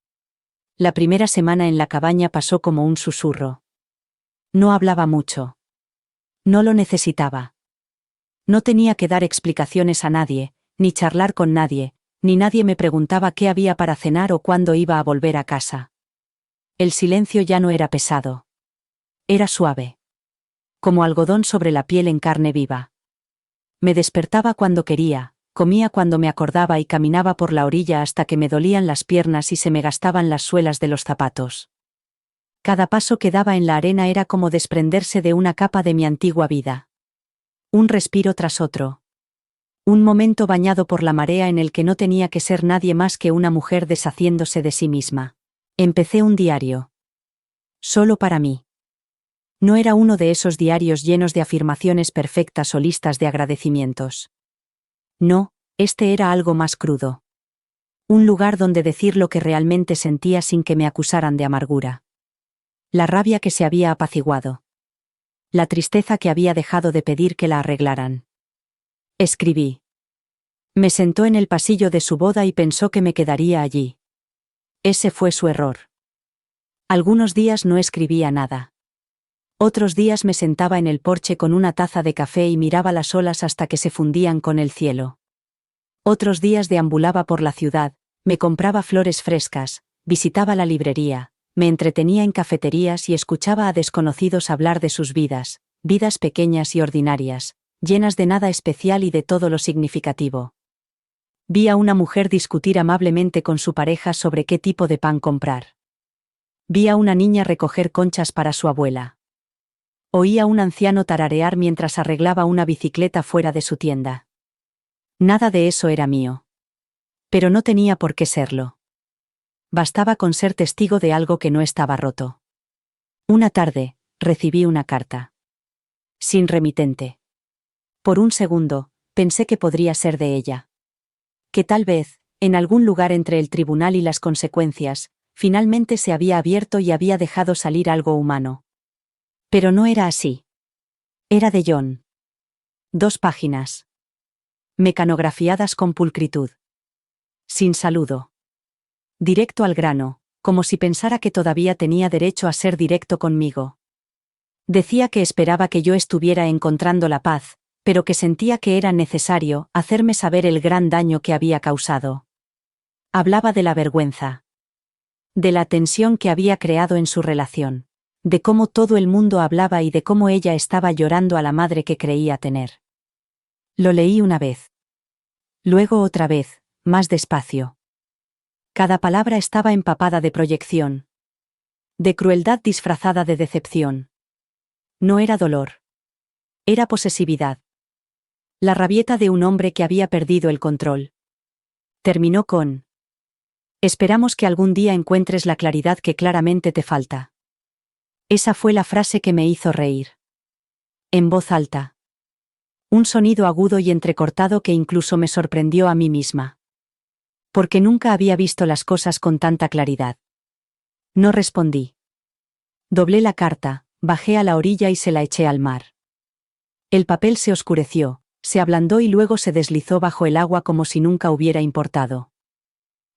La primera semana en la cabaña pasó como un susurro. No hablaba mucho. No lo necesitaba. No tenía que dar explicaciones a nadie, ni charlar con nadie, ni nadie me preguntaba qué había para cenar o cuándo iba a volver a casa. El silencio ya no era pesado. Era suave. Como algodón sobre la piel en carne viva. Me despertaba cuando quería, comía cuando me acordaba y caminaba por la orilla hasta que me dolían las piernas y se me gastaban las suelas de los zapatos. Cada paso que daba en la arena era como desprenderse de una capa de mi antigua vida. Un respiro tras otro. Un momento bañado por la marea en el que no tenía que ser nadie más que una mujer deshaciéndose de sí misma. Empecé un diario. Solo para mí. No era uno de esos diarios llenos de afirmaciones perfectas o listas de agradecimientos. No, este era algo más crudo. Un lugar donde decir lo que realmente sentía sin que me acusaran de amargura. La rabia que se había apaciguado. La tristeza que había dejado de pedir que la arreglaran. Escribí. Me sentó en el pasillo de su boda y pensó que me quedaría allí. Ese fue su error. Algunos días no escribía nada. Otros días me sentaba en el porche con una taza de café y miraba las olas hasta que se fundían con el cielo. Otros días deambulaba por la ciudad, me compraba flores frescas, visitaba la librería, me entretenía en cafeterías y escuchaba a desconocidos hablar de sus vidas, vidas pequeñas y ordinarias, llenas de nada especial y de todo lo significativo. Vi a una mujer discutir amablemente con su pareja sobre qué tipo de pan comprar. Vi a una niña recoger conchas para su abuela. Oí a un anciano tararear mientras arreglaba una bicicleta fuera de su tienda. Nada de eso era mío. Pero no tenía por qué serlo. Bastaba con ser testigo de algo que no estaba roto. Una tarde, recibí una carta. Sin remitente. Por un segundo, pensé que podría ser de ella. Que tal vez, en algún lugar entre el tribunal y las consecuencias, finalmente se había abierto y había dejado salir algo humano. Pero no era así. Era de John. 2 páginas. Mecanografiadas con pulcritud. Sin saludo. Directo al grano, como si pensara que todavía tenía derecho a ser directo conmigo. Decía que esperaba que yo estuviera encontrando la paz, pero que sentía que era necesario hacerme saber el gran daño que había causado. Hablaba de la vergüenza. De la tensión que había creado en su relación. De cómo todo el mundo hablaba y de cómo ella estaba llorando a la madre que creía tener. Lo leí una vez. Luego otra vez, más despacio. Cada palabra estaba empapada de proyección. De crueldad disfrazada de decepción. No era dolor. Era posesividad. La rabieta de un hombre que había perdido el control. Terminó con: esperamos que algún día encuentres la claridad que claramente te falta. Esa fue la frase que me hizo reír. En voz alta. Un sonido agudo y entrecortado que incluso me sorprendió a mí misma. Porque nunca había visto las cosas con tanta claridad. No respondí. Doblé la carta, bajé a la orilla y se la eché al mar. El papel se oscureció, se ablandó y luego se deslizó bajo el agua como si nunca hubiera importado.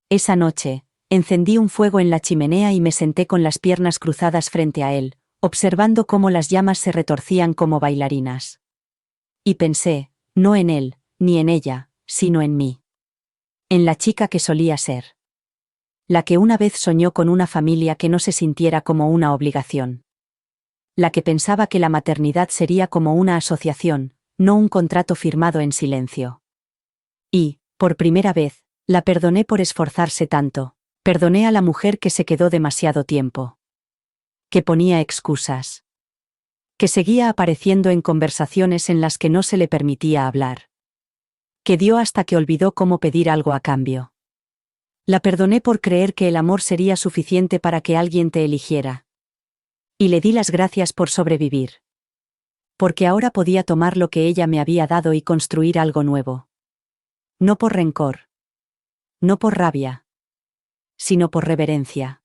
Esa noche, encendí un fuego en la chimenea y me senté con las piernas cruzadas frente a él, observando cómo las llamas se retorcían como bailarinas. Y pensé, no en él, ni en ella, sino en mí. En la chica que solía ser. La que una vez soñó con una familia que no se sintiera como una obligación. La que pensaba que la maternidad sería como una asociación, no un contrato firmado en silencio. Y, por primera vez, la perdoné por esforzarse tanto, perdoné a la mujer que se quedó demasiado tiempo. Que ponía excusas. Que seguía apareciendo en conversaciones en las que no se le permitía hablar. Que dio hasta que olvidó cómo pedir algo a cambio. La perdoné por creer que el amor sería suficiente para que alguien te eligiera. Y le di las gracias por sobrevivir. Porque ahora podía tomar lo que ella me había dado y construir algo nuevo. No por rencor. No por rabia. Sino por reverencia.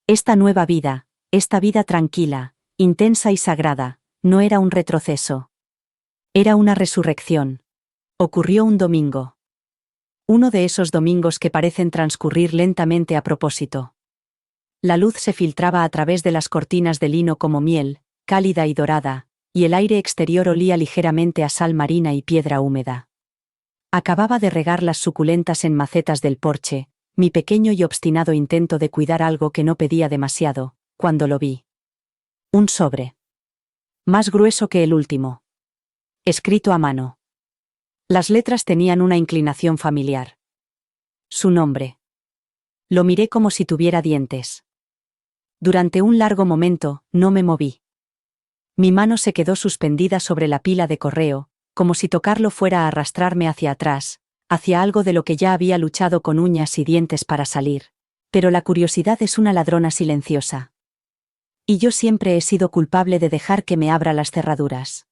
Esta nueva vida, esta vida tranquila, intensa y sagrada, no era un retroceso. Era una resurrección. Ocurrió un domingo. Uno de esos domingos que parecen transcurrir lentamente a propósito. La luz se filtraba a través de las cortinas de lino como miel, cálida y dorada, y el aire exterior olía ligeramente a sal marina y piedra húmeda. Acababa de regar las suculentas en macetas del porche, mi pequeño y obstinado intento de cuidar algo que no pedía demasiado, cuando lo vi. Un sobre. Más grueso que el último. Escrito a mano. Las letras tenían una inclinación familiar. Su nombre. Lo miré como si tuviera dientes. Durante un largo momento, no me moví. Mi mano se quedó suspendida sobre la pila de correo, como si tocarlo fuera a arrastrarme hacia atrás, hacia algo de lo que ya había luchado con uñas y dientes para salir. Pero la curiosidad es una ladrona silenciosa. Y yo siempre he sido culpable de dejar que me abra las cerraduras.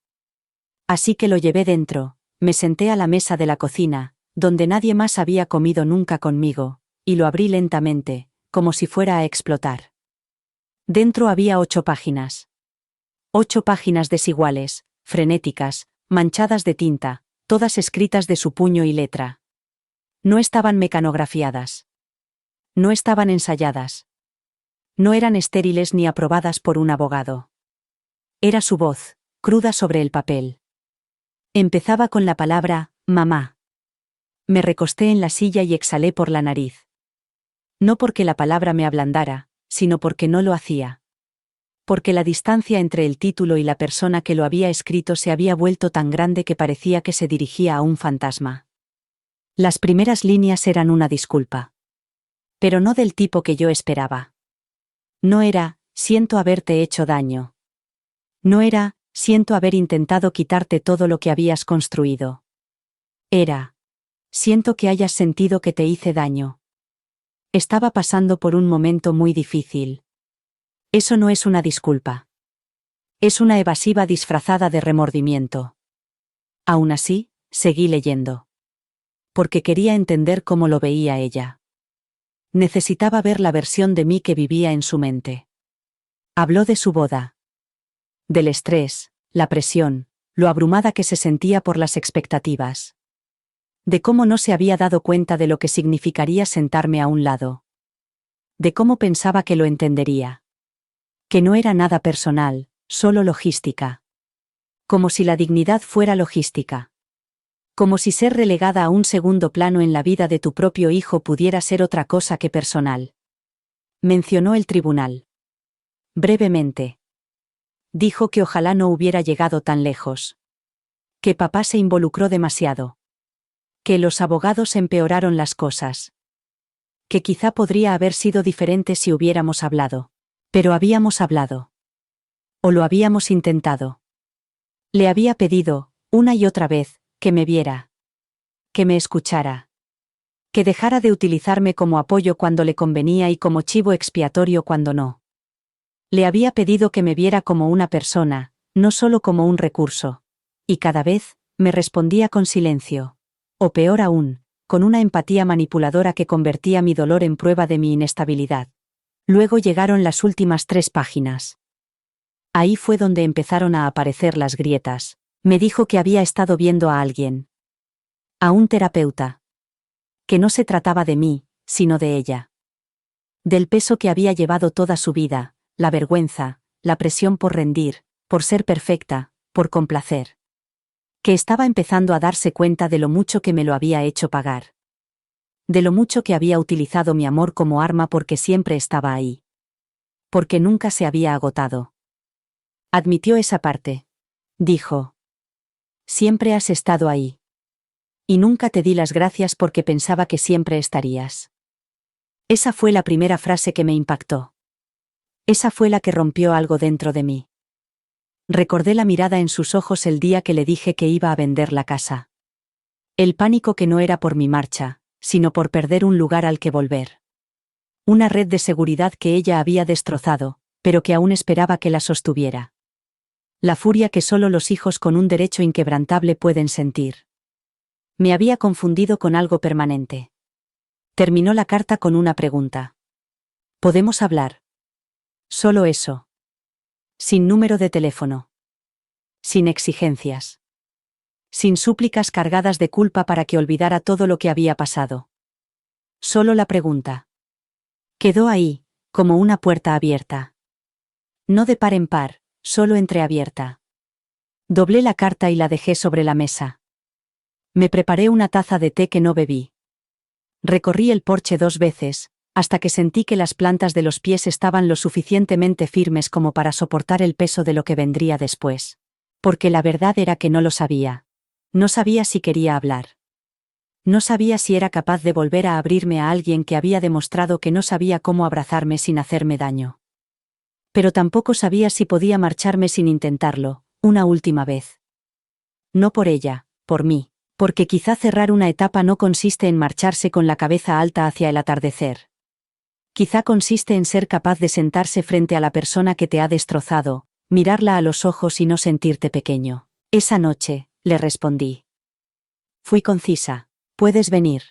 Así que lo llevé dentro, me senté a la mesa de la cocina, donde nadie más había comido nunca conmigo, y lo abrí lentamente, como si fuera a explotar. Dentro había 8 páginas. 8 páginas desiguales, frenéticas, manchadas de tinta, todas escritas de su puño y letra. No estaban mecanografiadas. No estaban ensayadas. No eran estériles ni aprobadas por un abogado. Era su voz, cruda sobre el papel. Empezaba con la palabra, mamá. Me recosté en la silla y exhalé por la nariz. No porque la palabra me ablandara, sino porque no lo hacía. Porque la distancia entre el título y la persona que lo había escrito se había vuelto tan grande que parecía que se dirigía a un fantasma. Las primeras líneas eran una disculpa. Pero no del tipo que yo esperaba. No era, siento haberte hecho daño. No era, siento haber intentado quitarte todo lo que habías construido. Era, siento que hayas sentido que te hice daño. Estaba pasando por un momento muy difícil. Eso no es una disculpa. Es una evasiva disfrazada de remordimiento. Aún así, seguí leyendo. Porque quería entender cómo lo veía ella. Necesitaba ver la versión de mí que vivía en su mente. Habló de su boda. Del estrés, la presión, lo abrumada que se sentía por las expectativas. De cómo no se había dado cuenta de lo que significaría sentarme a un lado. De cómo pensaba que lo entendería. Que no era nada personal, solo logística. Como si la dignidad fuera logística. Como si ser relegada a un segundo plano en la vida de tu propio hijo pudiera ser otra cosa que personal. Mencionó el tribunal. Brevemente. Dijo que ojalá no hubiera llegado tan lejos. Que papá se involucró demasiado. Que los abogados empeoraron las cosas. Que quizá podría haber sido diferente si hubiéramos hablado. Pero habíamos hablado. O lo habíamos intentado. Le había pedido, una y otra vez, que me viera. Que me escuchara. Que dejara de utilizarme como apoyo cuando le convenía y como chivo expiatorio cuando no. Le había pedido que me viera como una persona, no solo como un recurso. Y cada vez, me respondía con silencio. O peor aún, con una empatía manipuladora que convertía mi dolor en prueba de mi inestabilidad. Luego llegaron las últimas 3 páginas. Ahí fue donde empezaron a aparecer las grietas. Me dijo que había estado viendo a alguien. A un terapeuta. Que no se trataba de mí, sino de ella. Del peso que había llevado toda su vida, la vergüenza, la presión por rendir, por ser perfecta, por complacer. Que estaba empezando a darse cuenta de lo mucho que me lo había hecho pagar. De lo mucho que había utilizado mi amor como arma porque siempre estaba ahí. Porque nunca se había agotado. Admitió esa parte. Dijo. Siempre has estado ahí. Y nunca te di las gracias porque pensaba que siempre estarías. Esa fue la primera frase que me impactó. Esa fue la que rompió algo dentro de mí. Recordé la mirada en sus ojos el día que le dije que iba a vender la casa. El pánico que no era por mi marcha, sino por perder un lugar al que volver. Una red de seguridad que ella había destrozado, pero que aún esperaba que la sostuviera. La furia que solo los hijos con un derecho inquebrantable pueden sentir. Me había confundido con algo permanente. Terminó la carta con una pregunta. ¿Podemos hablar? Solo eso. Sin número de teléfono. Sin exigencias. Sin súplicas cargadas de culpa para que olvidara todo lo que había pasado. Solo la pregunta. Quedó ahí, como una puerta abierta. No de par en par, solo entreabierta. Doblé la carta y la dejé sobre la mesa. Me preparé una taza de té que no bebí. Recorrí el porche 2 veces, hasta que sentí que las plantas de los pies estaban lo suficientemente firmes como para soportar el peso de lo que vendría después. Porque la verdad era que no lo sabía. No sabía si quería hablar. No sabía si era capaz de volver a abrirme a alguien que había demostrado que no sabía cómo abrazarme sin hacerme daño. Pero tampoco sabía si podía marcharme sin intentarlo, una última vez. No por ella, por mí, porque quizá cerrar una etapa no consiste en marcharse con la cabeza alta hacia el atardecer. Quizá consiste en ser capaz de sentarse frente a la persona que te ha destrozado, mirarla a los ojos y no sentirte pequeño. Esa noche, le respondí. Fui concisa. Puedes venir.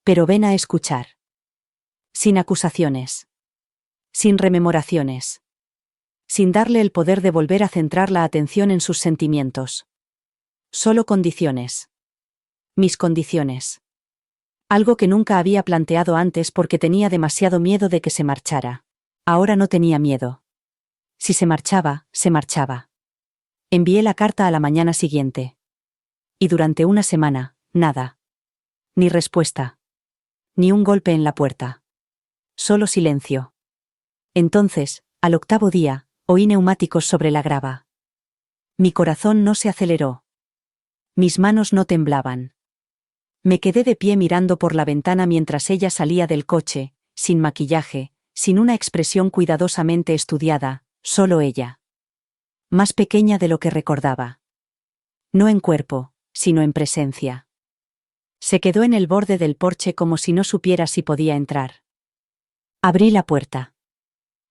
Pero ven a escuchar. Sin acusaciones. Sin rememoraciones. Sin darle el poder de volver a centrar la atención en sus sentimientos. Solo condiciones. Mis condiciones. Algo que nunca había planteado antes porque tenía demasiado miedo de que se marchara. Ahora no tenía miedo. Si se marchaba, se marchaba. Envié la carta a la mañana siguiente. Y durante una semana, nada. Ni respuesta. Ni un golpe en la puerta. Solo silencio. Entonces, al 8º día, oí neumáticos sobre la grava. Mi corazón no se aceleró. Mis manos no temblaban. Me quedé de pie mirando por la ventana mientras ella salía del coche, sin maquillaje, sin una expresión cuidadosamente estudiada, solo ella. Más pequeña de lo que recordaba. No en cuerpo, sino en presencia. Se quedó en el borde del porche como si no supiera si podía entrar. Abrí la puerta.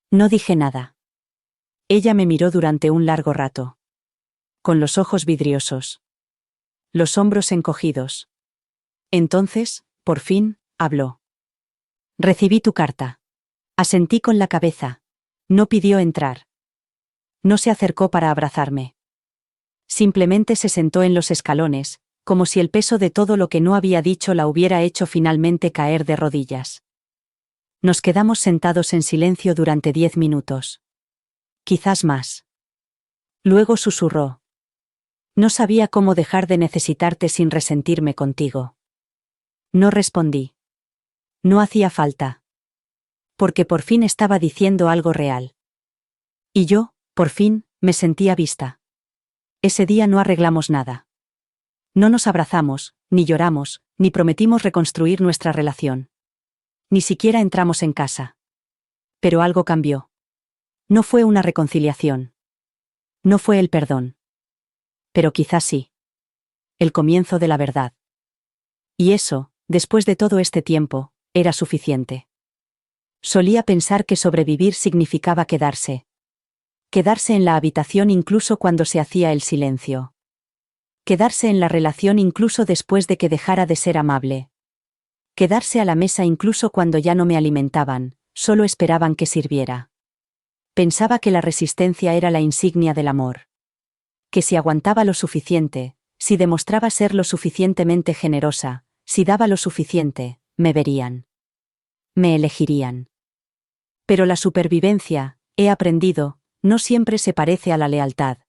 No dije nada. Ella me miró durante un largo rato. Con los ojos vidriosos. Los hombros encogidos. Entonces, por fin, habló. Recibí tu carta. Asentí con la cabeza. No pidió entrar. No se acercó para abrazarme. Simplemente se sentó en los escalones, como si el peso de todo lo que no había dicho la hubiera hecho finalmente caer de rodillas. Nos quedamos sentados en silencio durante 10 minutos. Quizás más. Luego susurró. No sabía cómo dejar de necesitarte sin resentirme contigo. No respondí. No hacía falta. Porque por fin estaba diciendo algo real. Y yo, por fin, me sentía vista. Ese día no arreglamos nada. No nos abrazamos, ni lloramos, ni prometimos reconstruir nuestra relación. Ni siquiera entramos en casa. Pero algo cambió. No fue una reconciliación. No fue el perdón. Pero quizás sí. El comienzo de la verdad. Y eso, después de todo este tiempo, era suficiente. Solía pensar que sobrevivir significaba quedarse. Quedarse en la habitación incluso cuando se hacía el silencio. Quedarse en la relación incluso después de que dejara de ser amable. Quedarse a la mesa incluso cuando ya no me alimentaban, solo esperaban que sirviera. Pensaba que la resistencia era la insignia del amor. Que si aguantaba lo suficiente, si demostraba ser lo suficientemente generosa, si daba lo suficiente, me verían. Me elegirían. Pero la supervivencia, he aprendido, no siempre se parece a la lealtad.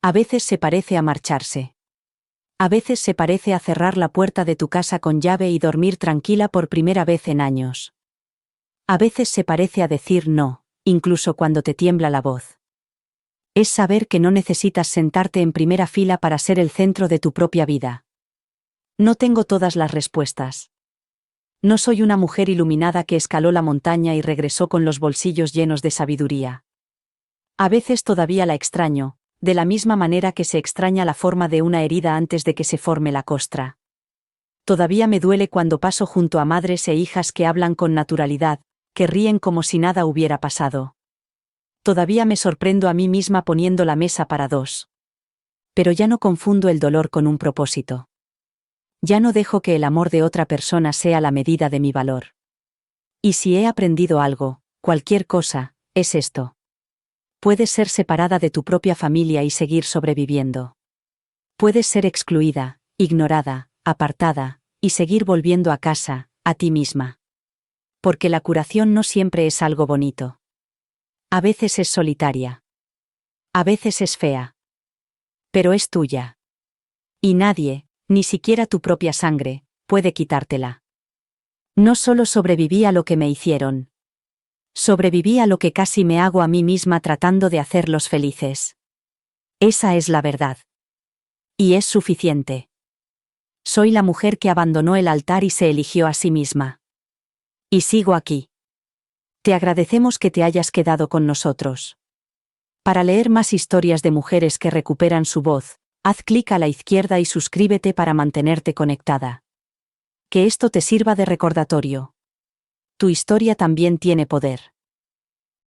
A veces se parece a marcharse. A veces se parece a cerrar la puerta de tu casa con llave y dormir tranquila por primera vez en años. A veces se parece a decir no, incluso cuando te tiembla la voz. Es saber que no necesitas sentarte en primera fila para ser el centro de tu propia vida. No tengo todas las respuestas. No soy una mujer iluminada que escaló la montaña y regresó con los bolsillos llenos de sabiduría. A veces todavía la extraño, de la misma manera que se extraña la forma de una herida antes de que se forme la costra. Todavía me duele cuando paso junto a madres e hijas que hablan con naturalidad, que ríen como si nada hubiera pasado. Todavía me sorprendo a mí misma poniendo la mesa para dos. Pero ya no confundo el dolor con un propósito. Ya no dejo que el amor de otra persona sea la medida de mi valor. Y si he aprendido algo, cualquier cosa, es esto. Puedes ser separada de tu propia familia y seguir sobreviviendo. Puedes ser excluida, ignorada, apartada, y seguir volviendo a casa, a ti misma. Porque la curación no siempre es algo bonito. A veces es solitaria. A veces es fea. Pero es tuya. Y nadie, ni siquiera tu propia sangre, puede quitártela. No solo sobreviví a lo que me hicieron. Sobreviví a lo que casi me hago a mí misma tratando de hacerlos felices. Esa es la verdad. Y es suficiente. Soy la mujer que abandonó el altar y se eligió a sí misma. Y sigo aquí. Te agradecemos que te hayas quedado con nosotros. Para leer más historias de mujeres que recuperan su voz, haz clic a la izquierda y suscríbete para mantenerte conectada. Que esto te sirva de recordatorio. Tu historia también tiene poder.